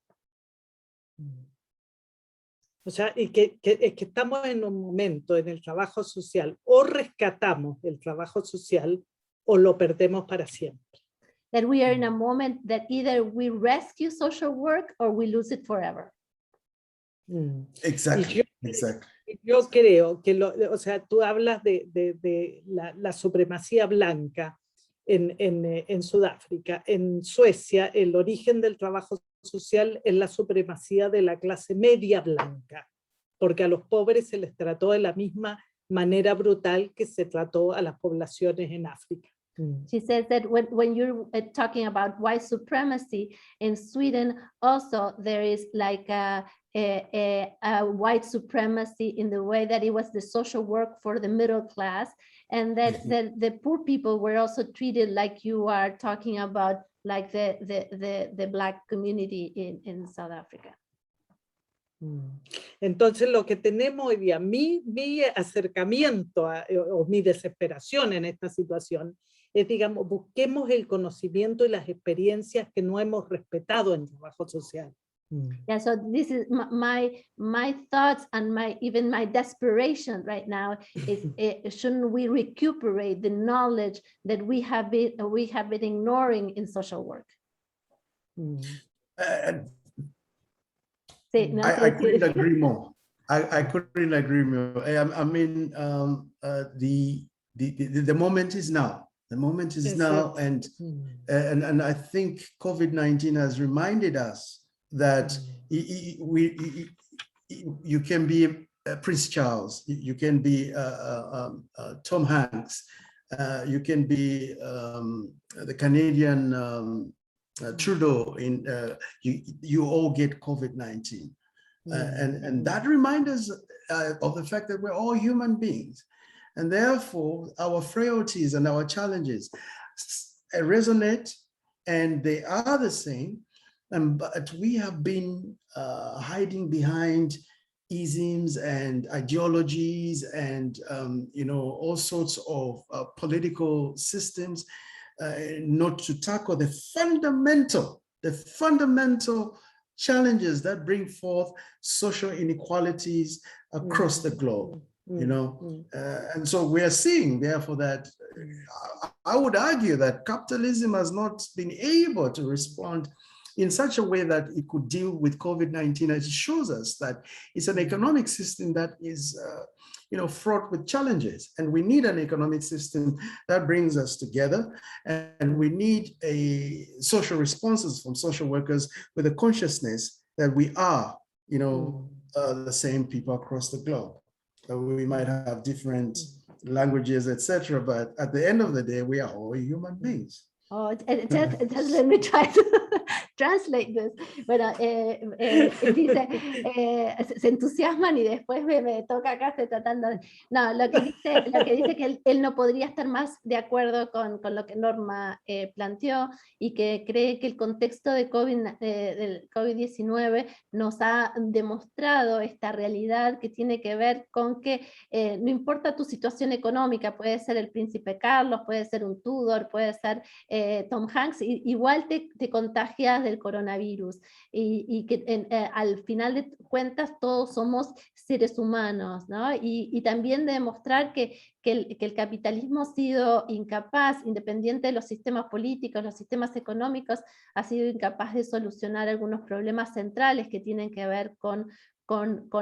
O sea, y que estamos en un momento en el trabajo social, o rescatamos el trabajo social o lo perdemos para siempre. That we are in a moment that either we rescue social work or we lose it forever. Exactly, exactly. Yo creo que, o sea, tú hablas de la supremacía blanca en Sudáfrica. En Suecia, el origen del trabajo social es la supremacía de la clase media blanca, porque a los pobres se les trató de la misma manera brutal que se trató a las poblaciones en África. She says that when you're talking about white supremacy in Sweden, also there is like a white supremacy in the way that it was the social work for the middle class, and that the poor people were also treated like you are talking about, like the black community in South Africa. Entonces lo que tenemos hoy día, mi acercamiento o mi desesperación en esta situación es, digamos, busquemos el conocimiento y las experiencias que no hemos respetado en trabajo social. Yeah, so this is my thoughts and even my desperation right now is shouldn't we recuperate the knowledge that we have been ignoring in social work? I couldn't agree more. I couldn't agree more. I mean, the moment is now. The moment is now, and I think COVID-19 has reminded us that you can be Prince Charles, you can be Tom Hanks, you can be the Canadian Trudeau. You all get COVID-19, and that reminds us of the fact that we're all human beings. And therefore, our frailties and our challenges resonate, and they are the same. But we have been hiding behind isms and ideologies and all sorts of political systems, not to tackle the fundamental challenges that bring forth social inequalities across the globe. And so we are seeing, therefore, that I would argue that capitalism has not been able to respond in such a way that it could deal with COVID-19, as it shows us that it's an economic system that is fraught with challenges, and we need an economic system that brings us together, and we need a social responses from social workers with a consciousness that we are the same people across the globe. We might have different languages, etc., but at the end of the day, we are all human beings. Oh, just let me try to translate this. Bueno, dice, se entusiasman y después me toca acá, estoy tratando de... No, lo que dice que él no podría estar más de acuerdo con lo que Norma planteó, y que cree que el contexto de del COVID-19 nos ha demostrado esta realidad que tiene que ver con que no importa tu situación económica, puede ser el príncipe Carlos, puede ser un Tudor, puede ser Tom Hanks, igual te contagias del coronavirus, y que al final de cuentas todos somos seres humanos, ¿no? Y también de demostrar que el capitalismo ha sido incapaz, independiente de los sistemas políticos, los sistemas económicos, ha sido incapaz de solucionar algunos problemas centrales que tienen que ver con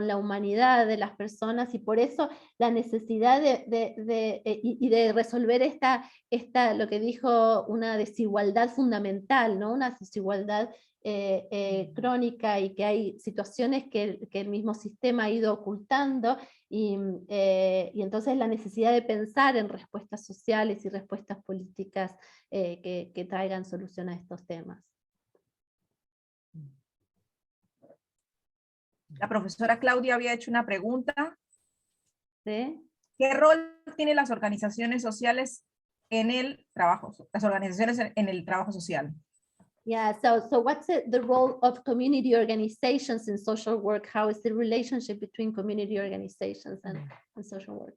la humanidad de las personas, y por eso la necesidad de resolver esta, lo que dijo, una desigualdad fundamental, ¿no? Una desigualdad crónica, y que hay situaciones que el mismo sistema ha ido ocultando, y entonces la necesidad de pensar en respuestas sociales y respuestas políticas que traigan solución a estos temas. La profesora Claudia había hecho una pregunta. ¿Sí? ¿Qué rol tienen las organizaciones sociales en el trabajo, las organizaciones en el trabajo social. Yeah, so what's the role of community organizations in social work? How is the relationship between community organizations and social work?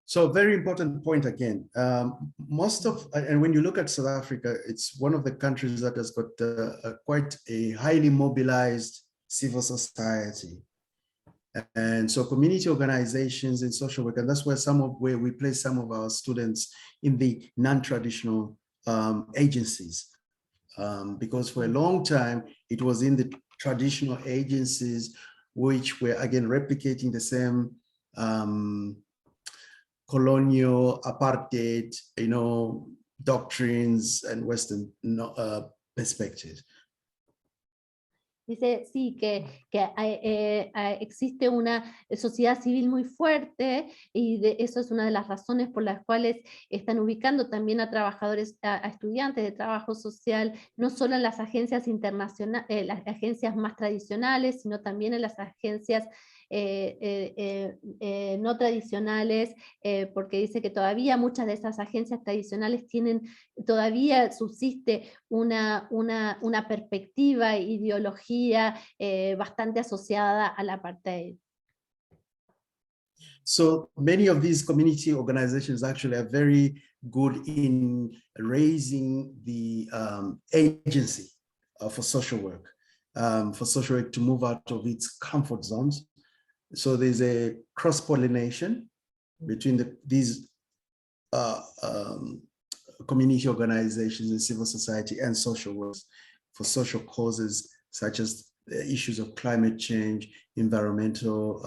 So very important point again. And when you look at South Africa, it's one of the countries that has got quite a highly mobilized civil society. And so community organizations in social work, and that's where we place some of our students in the non-traditional agencies. Because for a long time, it was in the traditional agencies, which were again replicating the same colonial apartheid, doctrines and Western perspectives. Dice, sí, que existe una sociedad civil muy fuerte y eso es una de las razones por las cuales están ubicando también a trabajadores, a estudiantes de trabajo social, no solo en las agencias internacionales, las agencias más tradicionales, sino también en las agencias no tradicionales, porque dice que todavía muchas de esas agencias tradicionales todavía subsiste una perspectiva, ideología bastante asociada al apartheid. So many of these community organizations actually are very good in raising the agency for social work to move out of its comfort zones. So there's a cross-pollination between these community organizations and civil society and social workers for social causes such as the issues of climate change, environmental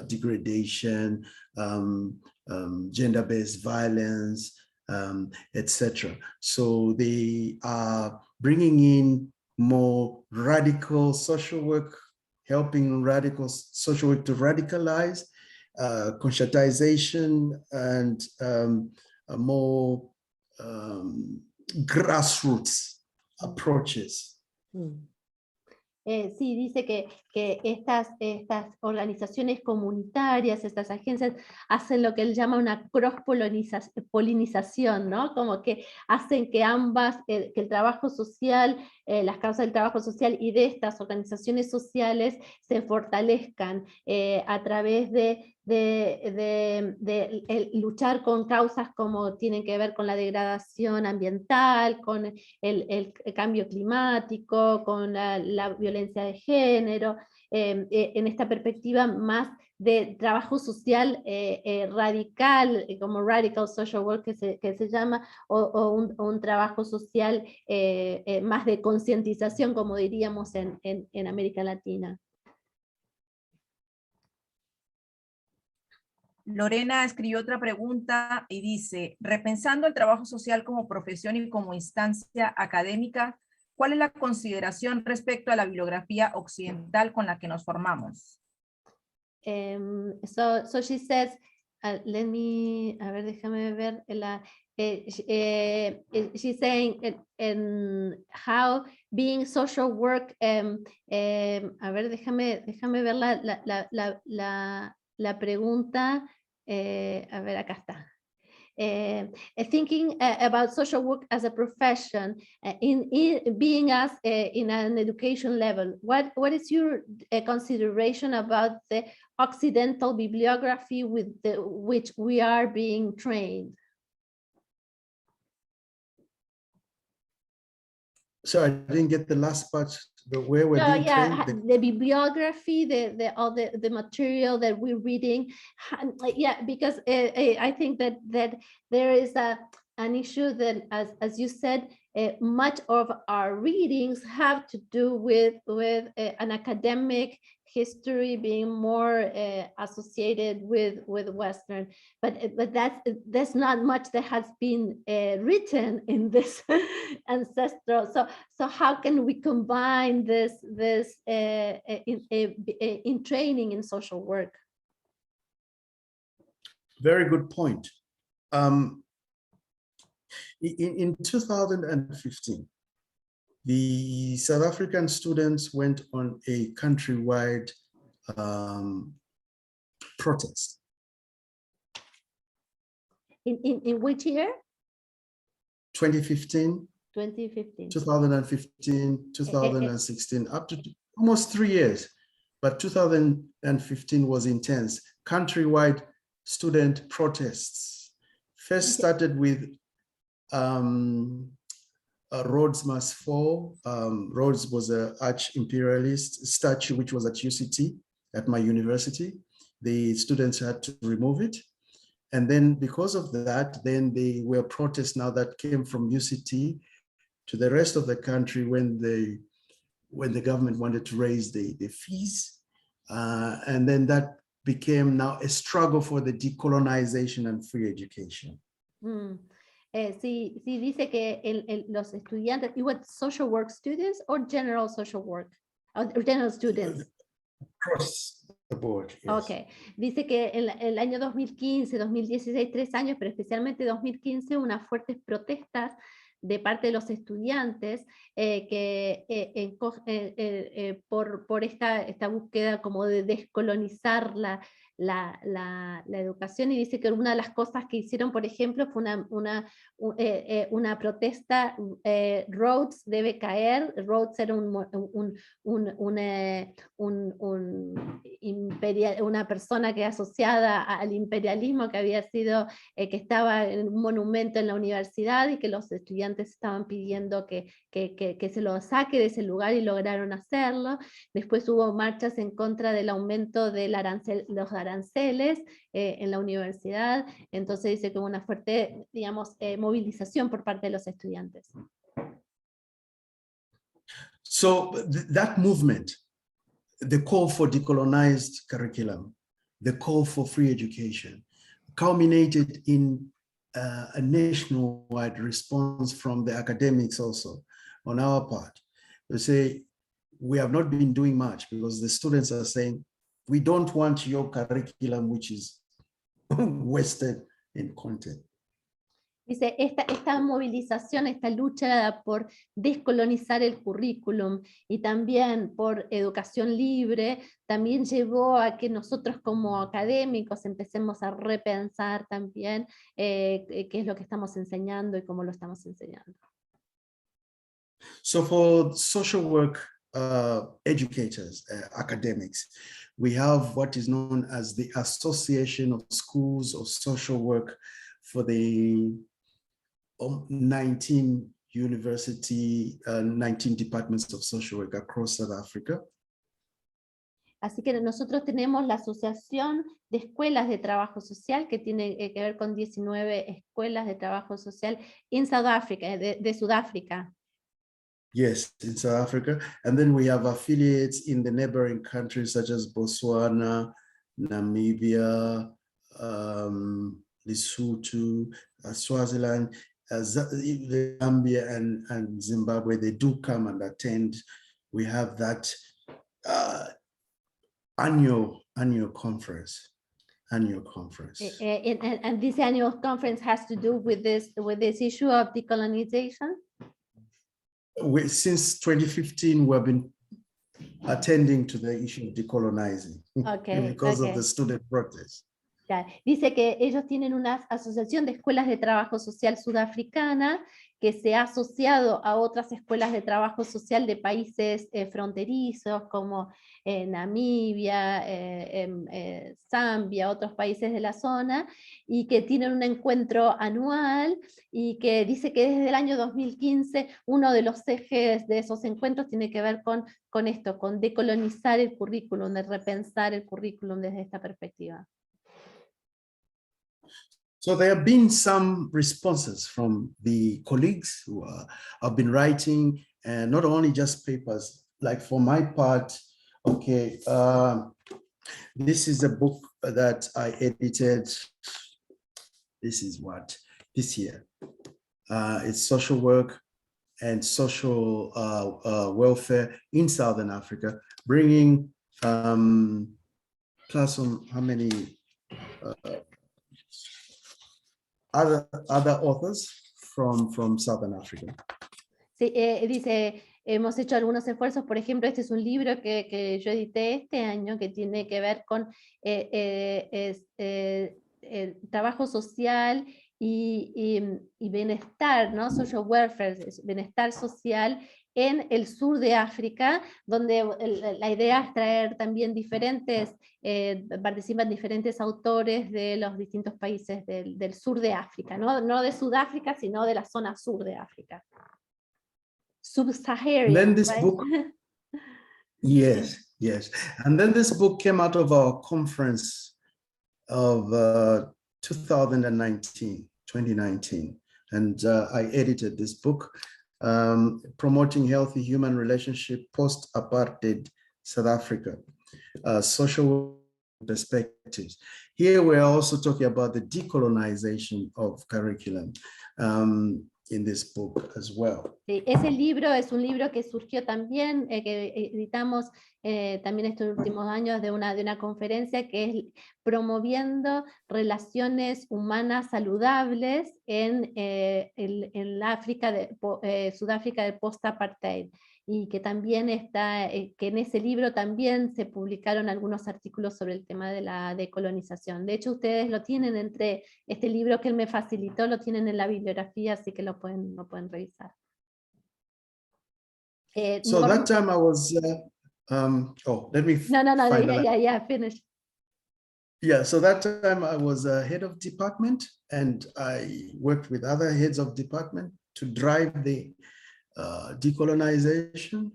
degradation, gender-based violence, etc. So they are bringing in more radical social work, helping radical social work to radicalize, conscientization, and more grassroots approaches. Sí, dice que estas organizaciones comunitarias, estas agencias, hacen lo que él llama una cross-polinización, ¿no? Como que hacen que que el trabajo social, las causas del trabajo social y de estas organizaciones sociales se fortalezcan a través de luchar con causas como tienen que ver con la degradación ambiental, con el cambio climático, con la violencia de género, en esta perspectiva más de trabajo social radical, como radical social work que se llama, o un trabajo social más de concientización, como diríamos en América Latina. Lorena escribió otra pregunta y dice, repensando el trabajo social como profesión y como instancia académica, ¿cuál es la consideración respecto a la bibliografía occidental con la que nos formamos? So she says, let me, a ver, déjame ver, she's saying how being social work, a ver, déjame ver la pregunta, a ver, acá está. Thinking about social work as a profession, in being as in an education level, what is your consideration about the Occidental bibliography with which we are being trained? So I didn't get the last part, but where we're being trained? The bibliography, all the material that we're reading. Yeah, because I think that there is an issue that, as you said, much of our readings have to do with an academic history being more associated with Western, but there's not much that has been written in this ancestral. So how can we combine this in training in social work? Very good point. In 2015, the South African students went on a countrywide protest. In which year? 2015, 2015. 2015, 2016, up to almost 3 years. But 2015 was intense. Countrywide student protests. First started with Rhodes Must Fall. Rhodes was an arch-imperialist statue which was at UCT, at my university. The students had to remove it. And then because of that, then there were protests now that came from UCT to the rest of the country when the government wanted to raise the fees. And then that became now a struggle for the decolonization and free education. Sí, dice que los estudiantes, you were social work students or general social work? Or general students? Across the board, yes. Okay. Dice que el año 2015, 2016, 3 años, pero especialmente 2015, unas fuertes protestas de parte de los estudiantes por esta búsqueda como de descolonizar la educación, y dice que una de las cosas que hicieron, por ejemplo, fue una protesta, Rhodes debe caer. Rhodes era una persona que asociada al imperialismo, que había sido, que estaba en un monumento en la universidad, y que los estudiantes estaban pidiendo que se lo saque de ese lugar, y lograron hacerlo. Después hubo marchas en contra del aumento de los aranceles en la universidad. Entonces dice que hubo una fuerte, digamos, movilización por parte de los estudiantes. So that movement, the call for decolonized curriculum, the call for free education, culminated in a nationwide response from the academics also on our part. They say, we have not been doing much because the students are saying, we don't want your curriculum, which is Western in content. Dice, esta movilización, esta lucha por descolonizar el currículum y también por educación libre, también llevó a que nosotros como académicos empecemos a repensar también qué es lo que estamos enseñando y cómo lo estamos enseñando. So for social work educators, academics, we have what is known as the Association of Schools of Social Work for the 19 departments of social work across South Africa. Así que nosotros tenemos la Asociación de Escuelas de Trabajo Social, que tiene que ver con 19 escuelas de trabajo social en South Africa, de Sudáfrica. Yes, in South Africa. And then we have affiliates in the neighboring countries such as Botswana, Namibia, Lesotho, Swaziland, Zambia, and Zimbabwe. They do come and attend. We have that annual conference. And this annual conference has to do with this issue of decolonization? Since 2015, we've been attending to the issue of decolonizing because of the student protest. Dice que ellos tienen una asociación de escuelas de trabajo social sudafricana que se ha asociado a otras escuelas de trabajo social de países fronterizos como Namibia, Zambia, otros países de la zona, y que tienen un encuentro anual, y que dice que desde el año 2015 uno de los ejes de esos encuentros tiene que ver con esto, con decolonizar el currículum, de repensar el currículum desde esta perspectiva. So there have been some responses from the colleagues who have been writing, and not only just papers. Like for my part, okay, this is a book that I edited. This is this year. It's social work and social welfare in Southern Africa, bringing plus how many other authors from Southern Africa. Sí, dice, hemos hecho algunos esfuerzos, por ejemplo, este es un libro que yo edité este año que tiene que ver con trabajo social y bienestar, ¿no? Social welfare, bienestar social en el sur de África, donde la idea es traer también participan diferentes autores de los distintos países del sur de África, no de Sudáfrica, sino de la zona sur de África. Sub-Saharan, then this right? book, yes, and then this book came out of our conference of 2019, and I edited this book, Promoting Healthy Human Relationship Post-Apartheid South Africa, Social Perspectives. Here we're also talking about the decolonization of curriculum in this book as well. Sí, ese libro es un libro que surgió también, que editamos también estos últimos años de una conferencia que es promoviendo relaciones humanas saludables en África, Sudáfrica del post-apartheid, y que también está, que en ese libro también se publicaron algunos artículos sobre el tema de la decolonización. De hecho, ustedes lo tienen entre este libro que él me facilitó, lo tienen en la bibliografía, así que lo pueden revisar. So that time I was, let me finish. Yeah, so that time I was head of department, and I worked with other heads of department to drive the decolonization,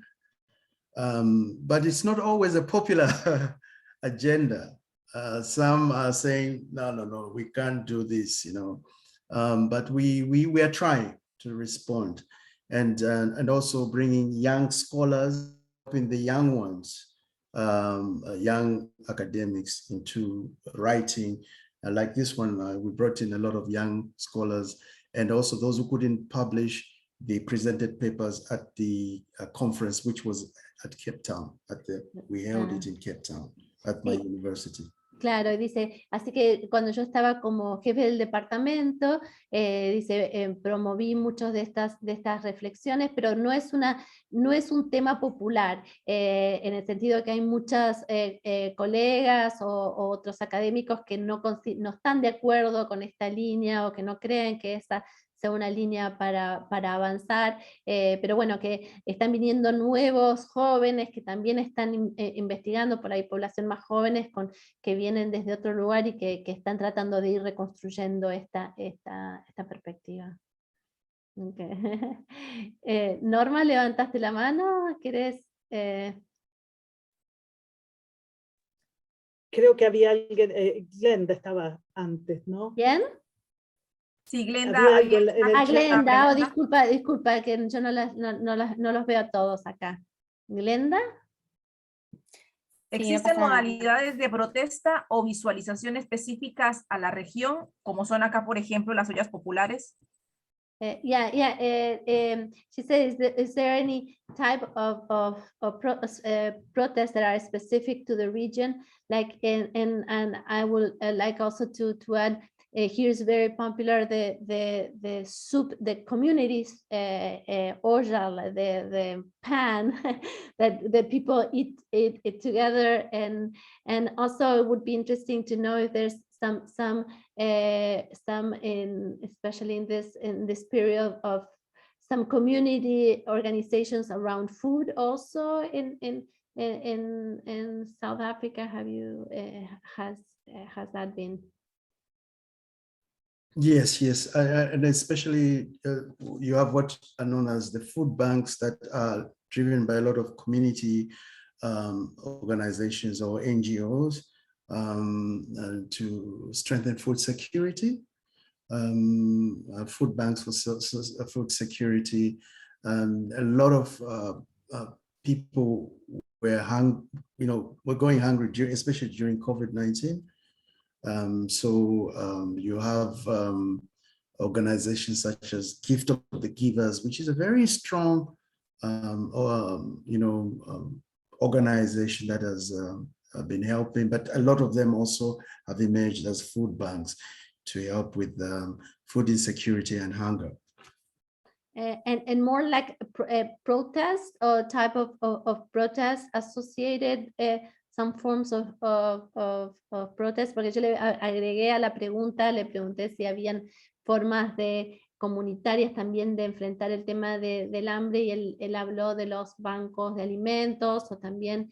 but it's not always a popular agenda. Some are saying, no, we can't do this, but we are trying to respond, and also bringing young scholars, helping the young ones, young academics into writing. Like this one, we brought in a lot of young scholars, and also those who couldn't publish, they presented papers at the conference, which was at Cape Town. We held it in Cape Town at my university. Claro, dice, así que cuando yo estaba como jefe del departamento, dice, promoví muchas de estas reflexiones, pero no es un tema popular, en el sentido que hay muchas colegas o otros académicos que no están de acuerdo con esta línea, o que no creen que esa sea una línea para avanzar, pero bueno, que están viniendo nuevos jóvenes que también están investigando, por ahí población más jóvenes que vienen desde otro lugar y que están tratando de ir reconstruyendo esta perspectiva. Okay. Norma, levantaste la mano, ¿querés? Creo que había alguien, Glenda estaba antes, ¿no? ¿Quién? Sí, Glenda. Glenda, disculpa, que yo no los veo a todos acá. ¿Glenda? ¿Existen modalidades de protesta o visualización específicas a la región, como son acá, por ejemplo, las ollas populares? She says, is there any type of protests that are specific to the region? Like, and I would like also to add, here is very popular the communities ojal, the pan that the people eat it together, and also it would be interesting to know if there's some especially in this period of some community organizations around food also in South Africa. Have you has that been? Yes, and especially you have what are known as the food banks that are driven by a lot of community organizations or NGOs to strengthen food security, food banks for food security, and a lot of people were going hungry, especially during COVID-19. You have organizations such as Gift of the Givers, which is a very strong, organization that has been helping, but a lot of them also have emerged as food banks to help with food insecurity and hunger. And more like protest or type of protest associated, some forms of protest, porque yo le agregué a la pregunta, le pregunté si habían formas de comunitarias también de enfrentar el tema del hambre, y él habló de los bancos de alimentos, o también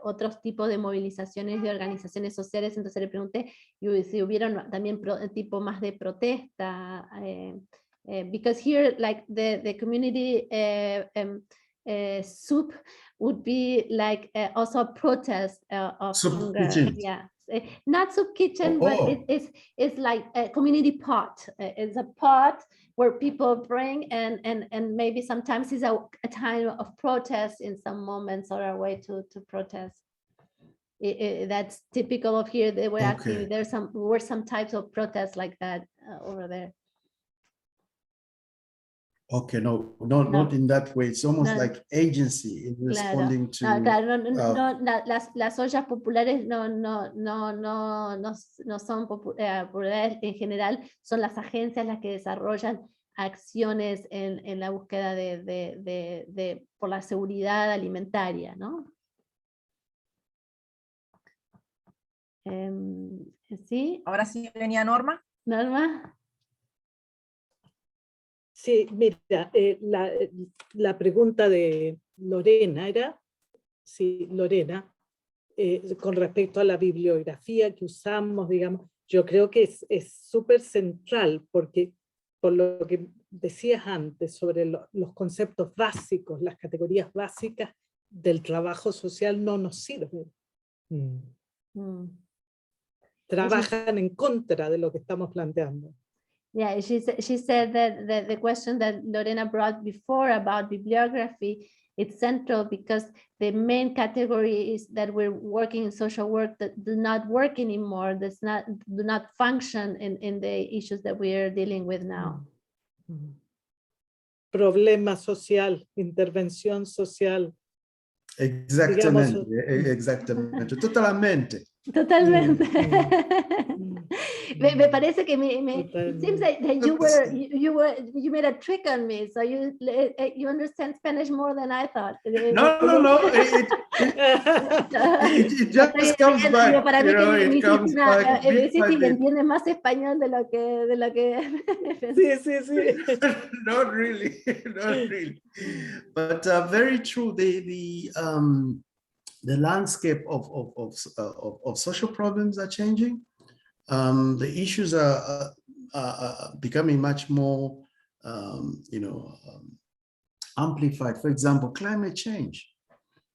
otros tipos de movilizaciones de organizaciones sociales. Entonces le pregunté si hubieron también tipo más de protesta, because here like the community soup would be like also a protest of Soup hunger. kitchen. Yeah. Not soup kitchen, Oh. but it's like a community pot. It's a pot where people bring, and maybe sometimes it's a time of protest in some moments, or a way to protest. That's typical of here. They were Okay. asking, were some types of protests like that over there. Okay, not in that way. It's almost No. like agency in responding to. Claro, las ollas populares no son populares en general, son las agencias las que desarrollan acciones en la búsqueda por la seguridad alimentaria, ¿no? ¿Sí? Ahora sí venía Norma. ¿Norma? Sí, mira, la pregunta de Lorena era, sí, Lorena, con respecto a la bibliografía que usamos, digamos, yo creo que es súper central, porque por lo que decías antes sobre los conceptos básicos, las categorías básicas del trabajo social no nos sirven. Trabajan en contra de lo que estamos planteando. Yeah, she said that the question that Lorena brought before about bibliography, it's central because the main category is that we're working in social work that do not work anymore, do not function in the issues that we are dealing with now. Problema social, intervención social. Exactamente, digamos, exactamente, totalmente. Totalmente. Me parece que it seems that you made a trick on me, so you understand Spanish more than I thought. No, it just comes back, Para mí it comes back bit by que bit. entiende más español de lo que Sí. Not really, not really. But very true. The landscape of social problems are changing. The issues are becoming much more, amplified. For example, climate change.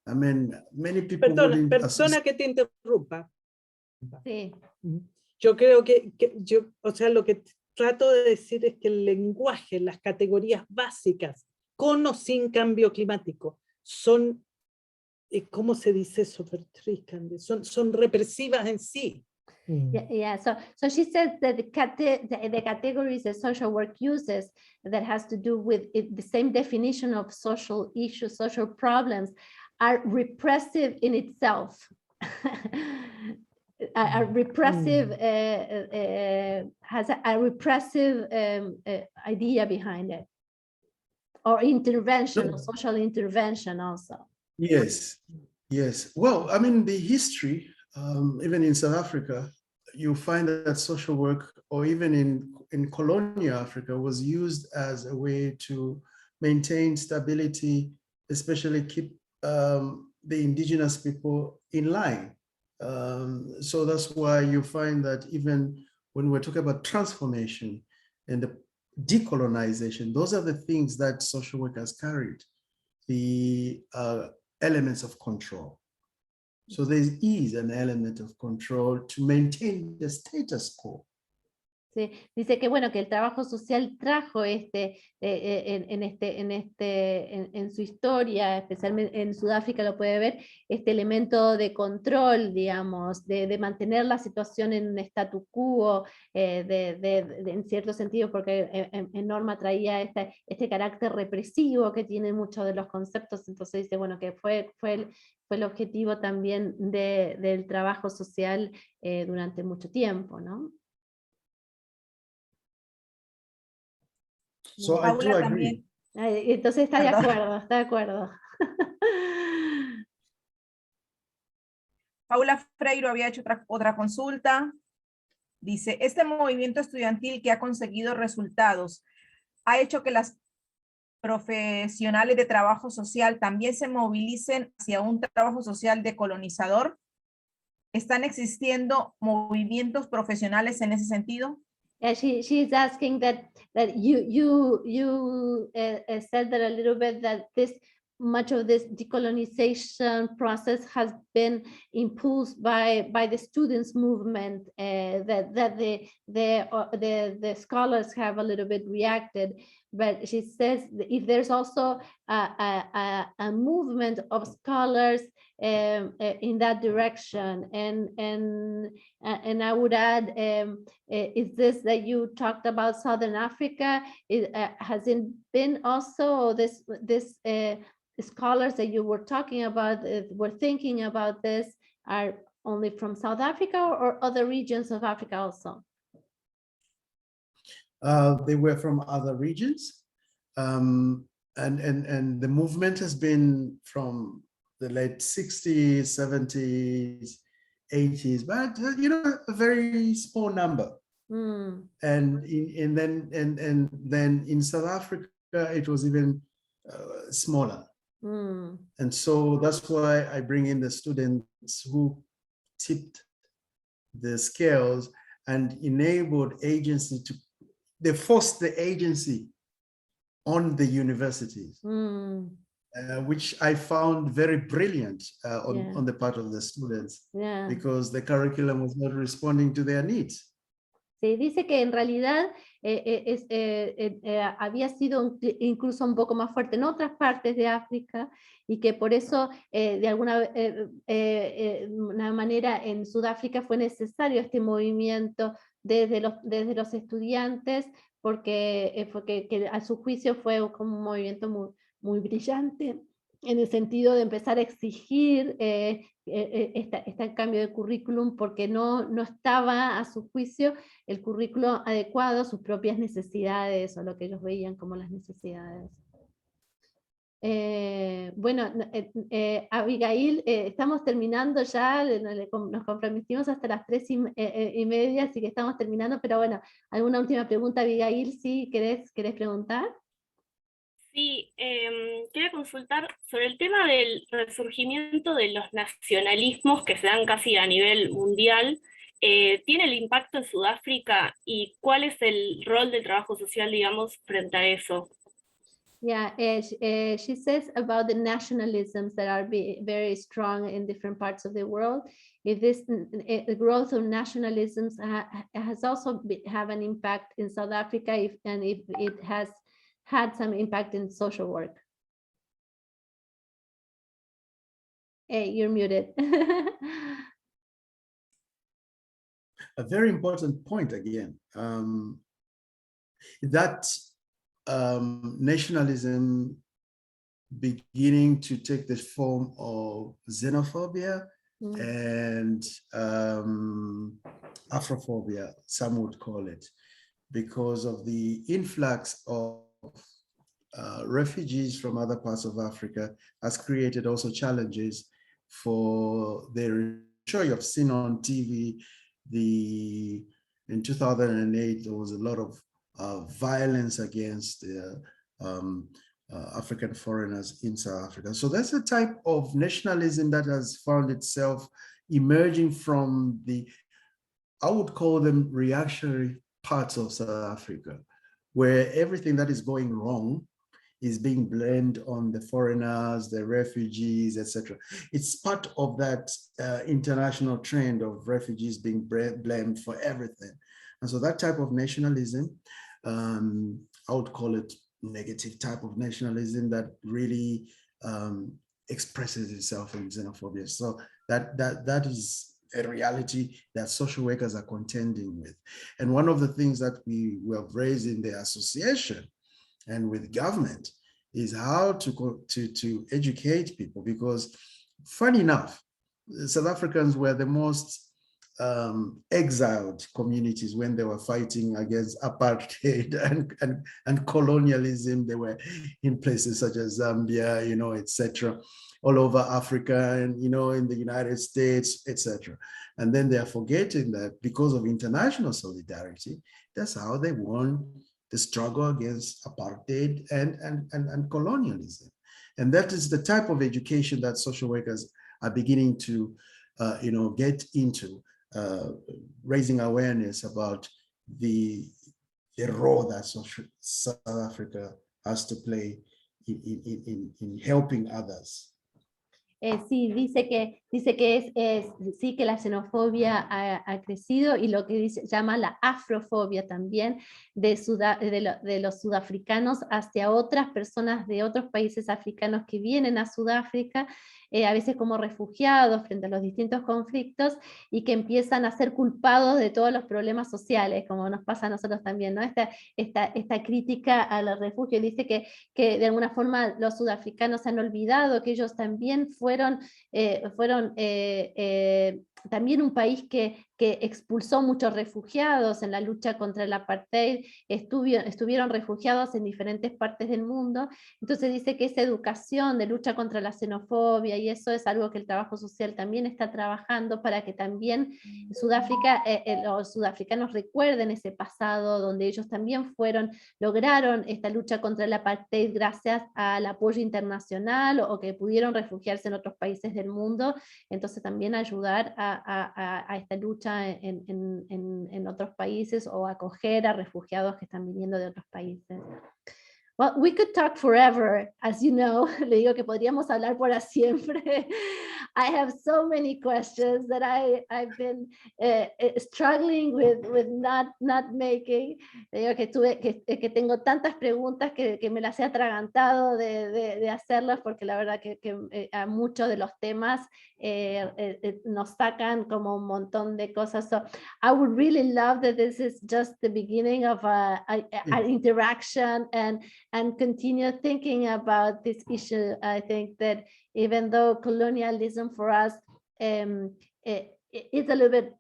I mean, many people Perdona que te interrumpa. Sí. Yo creo que lo que trato de decir es que el lenguaje, las categorías básicas, con o sin cambio climático, son, ¿cómo se dice eso? Son represivas en sí. Yeah. So she says that the categories that social work uses that has to do with the same definition of social issues, social problems, are repressive in itself. Are repressive, has a repressive idea behind it, or intervention, or social intervention also. Yes. Well, I mean, the history, even in South Africa, you find that social work, or even in colonial Africa, was used as a way to maintain stability, especially keep the indigenous people in line. So that's why you find that even when we're talking about transformation and the decolonization, those are the things that social work has carried, the elements of control. So there is an element of control to maintain the status quo. Sí, dice que bueno, que el trabajo social trajo en su historia, especialmente en Sudáfrica lo puede ver, este elemento de control, digamos, de mantener la situación en un statu quo, en cierto sentido, porque en Norma traía este carácter represivo que tienen muchos de los conceptos. Entonces dice, bueno, que fue el objetivo también del trabajo social durante mucho tiempo, ¿no? So I do Paula agree. también. Entonces está de Perdón. acuerdo, está de acuerdo. Paula Freiro había hecho otra consulta. Dice, este movimiento estudiantil que ha conseguido resultados ha hecho que las profesionales de trabajo social también se movilicen hacia un trabajo social decolonizador. ¿Están existiendo movimientos profesionales en ese sentido? Yeah, she's asking that you said that a little bit, that much of this decolonization process has been impulsed by the students movement, that the scholars have a little bit reacted. But she says if there's also a movement of scholars in that direction, and I would add, is this that you talked about Southern Africa? Has it been also this scholars that you were talking about, were thinking about this, are only from South Africa or other regions of Africa also? They were from other regions. And the movement has been from the late 60s, 70s, 80s, but you know, a very small number. Mm. And then in South Africa, it was even smaller. Mm. And so that's why I bring in the students who tipped the scales and enabled agency to, they forced the agency on the universities, which I found very brilliant on the part of the students, because the curriculum was not responding to their needs. Sí, dice que en realidad había sido incluso un poco más fuerte en otras partes de África, y que por eso de alguna una manera en Sudáfrica fue necesario este movimiento desde los estudiantes, porque que a su juicio fue como un movimiento muy brillante, en el sentido de empezar a exigir este cambio de currículum, porque no estaba a su juicio el currículo adecuado a sus propias necesidades, o lo que ellos veían como las necesidades. Bueno, Abigail, estamos terminando ya, nos comprometimos hasta las 3:30, así que estamos terminando, pero bueno, ¿alguna última pregunta, Abigail? ¿Sí querés preguntar? Sí, quería consultar sobre el tema del resurgimiento de los nacionalismos que se dan casi a nivel mundial. ¿Tiene el impacto en Sudáfrica y cuál es el rol del trabajo social, digamos, frente a eso? Yeah, she says about the nationalisms that are very strong in different parts of the world. If this growth of nationalisms has also have an impact in South Africa, if it has had some impact in social work. You're muted. A very important point again, that nationalism beginning to take the form of xenophobia and Afrophobia, some would call it, because of the influx of refugees from other parts of Africa has created also challenges for their, sure you've seen on TV, in 2008, there was a lot of violence against African foreigners in South Africa. So that's a type of nationalism that has found itself emerging from the, I would call them reactionary parts of South Africa, where everything that is going wrong is being blamed on the foreigners, the refugees, etc. It's part of that international trend of refugees being blamed for everything. And so that type of nationalism, I would call it negative type of nationalism that really expresses itself in xenophobia. So that is a reality that social workers are contending with. And one of the things that we have raised in the association and with government is how to educate people, because funny enough, South Africans were the most exiled communities when they were fighting against apartheid and colonialism. They were in places such as Zambia, you know, etc., all over Africa, and, you know, in the United States, etc. And then they are forgetting that because of international solidarity, that's how they won the struggle against apartheid and colonialism. And that is the type of education that social workers are beginning to, you know, get into, raising awareness about the role that South Africa has to play in helping others. Sí, dice que sí, que la xenofobia ha crecido, y lo que llama la afrofobia también de los sudafricanos hacia otras personas de otros países africanos que vienen a Sudáfrica, a veces como refugiados frente a los distintos conflictos, y que empiezan a ser culpados de todos los problemas sociales, como nos pasa a nosotros también, ¿no? Esta crítica al refugio. Dice que de alguna forma los sudafricanos han olvidado que ellos también fueron también un país que expulsó muchos refugiados en la lucha contra el apartheid, estuvieron refugiados en diferentes partes del mundo. Entonces dice que esa educación de lucha contra la xenofobia, y eso es algo que el trabajo social también está trabajando para que también Sudáfrica, los sudafricanos recuerden ese pasado donde ellos también lograron esta lucha contra el apartheid gracias al apoyo internacional, o que pudieron refugiarse en otros países del mundo. Entonces también ayudar a esta lucha en otros países, o acoger a refugiados que están viniendo de otros países. Well, we could talk forever, as you know. Le digo que podríamos hablar por siempre. I have so many questions that I've been struggling with not making. Le digo que tengo tantas preguntas que me las he atragantado de hacerlas, porque la verdad que a muchos de los temas nos sacan como un montón de cosas. So I would really love that this is just the beginning of an interaction, and continue thinking about this issue. I think that even though colonialism for us it's a little bit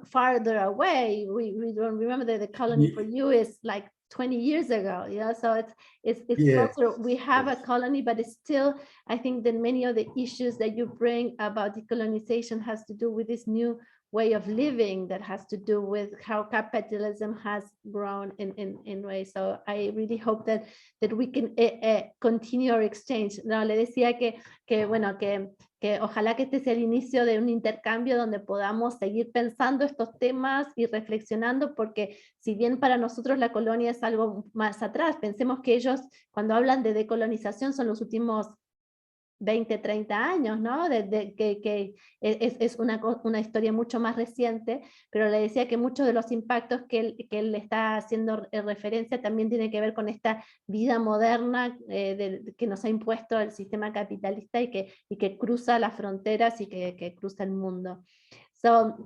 farther away, we don't remember that the colony for you is like 20 years ago, you know, so it's Yes. closer. We have a colony, but it's still, I think that many of the issues that you bring about decolonization has to do with this new way of living that has to do with how capitalism has grown in ways. So I really hope that we can continue our exchange. No, le decía que ojalá que este sea el inicio de un intercambio donde podamos seguir pensando estos temas y reflexionando, porque si bien para nosotros la colonia es algo más atrás, pensemos que ellos cuando hablan de decolonización son los últimos 20, 30 años, ¿no? Que es una historia mucho más reciente, pero le decía que muchos de los impactos que él está haciendo referencia también tiene que ver con esta vida moderna que nos ha impuesto el sistema capitalista, y que cruza las fronteras y que cruza el mundo. So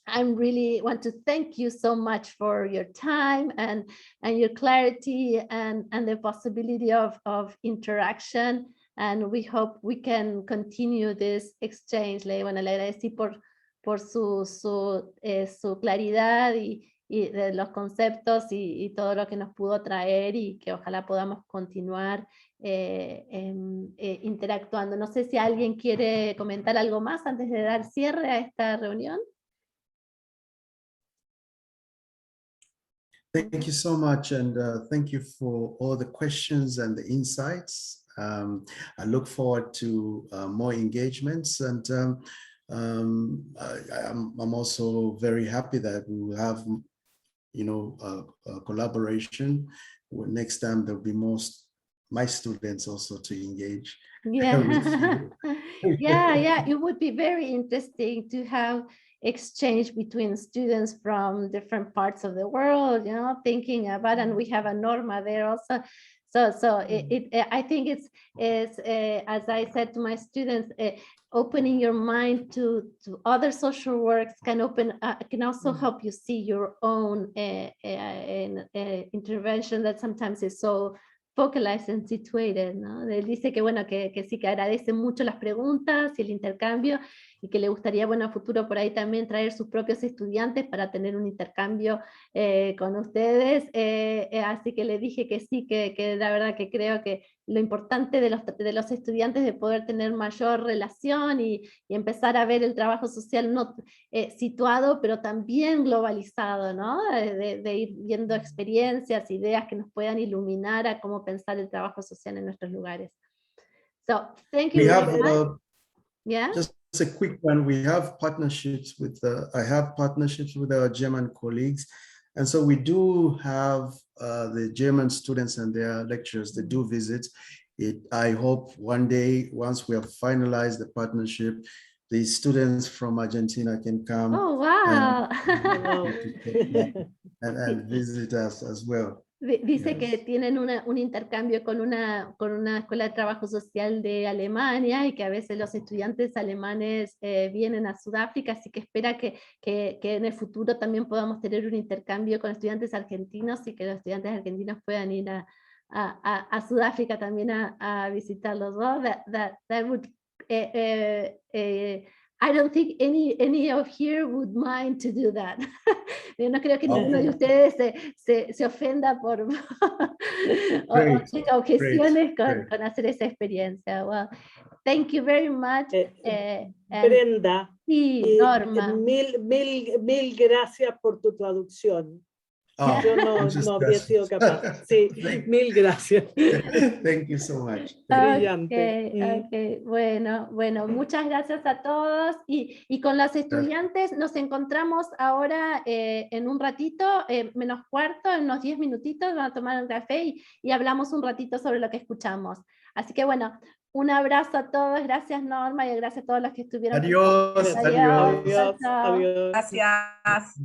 I really want to thank you so much for your time and your clarity and the possibility of interaction. And we hope we can continue this exchange. Le agradecí por su claridad y de los conceptos y todo lo que nos pudo traer, y que ojalá podamos continuar interactuando. No sé si alguien quiere comentar algo más antes de dar cierre a esta reunión. Thank you so much, and thank you for all the questions and the insights. I look forward to more engagements, and I'm also very happy that we will have, you know, a Yeah. collaboration. Next time there'll be my students also to engage. Yeah. Yeah, it would be very interesting to have exchange between students from different parts of the world, you know, thinking about, and we have a Norma there also. So I think it's as I said to my students, opening your mind to other social works can also help you see your own intervention that sometimes is so focalized and situated, ¿no? Él dice que bueno, que sí, que agradece mucho las preguntas y el intercambio, y que le gustaría, bueno, a futuro por ahí también traer sus propios estudiantes para tener un intercambio con ustedes, así que le dije que sí, que la verdad que creo que lo importante de los estudiantes de poder tener mayor relación y empezar a ver el trabajo social no situado, pero también globalizado, ¿no? De ir viendo experiencias, ideas que nos puedan iluminar a cómo pensar el trabajo social en nuestros lugares. So, thank you We very have, much. Yeah? just a quick one, we have partnerships with, I have partnerships with our German colleagues. And so we do have the German students and their lecturers, they do visit. I hope one day, once we have finalized the partnership, the students from Argentina can come Oh, wow. and visit us as well. Dice Yes. que tienen un intercambio con una escuela de trabajo social de Alemania y que a veces los estudiantes alemanes vienen a Sudáfrica, así que espera que en el futuro también podamos tener un intercambio con estudiantes argentinos y que los estudiantes argentinos puedan ir a Sudáfrica también a visitarlos. Well, that would, I don't think any of here would mind to do that. Yo no creo que ninguno de ustedes se ofenda por o tenga objeciones con hacer esa experiencia. Well, thank you very much. Brenda, sí, Norma. Mil gracias por tu traducción. Oh, Yo no había sido capaz. Sí, mil gracias. Thank you so much. Brillante. Okay. Bueno, muchas gracias a todos y con los estudiantes nos encontramos ahora en un ratito, menos cuarto, en unos 10 minutitos, van a tomar un café y hablamos un ratito sobre lo que escuchamos. Así que bueno, un abrazo a todos, gracias Norma y gracias a todos los que estuvieron. Adiós. Adiós. Chao. Adiós. Gracias.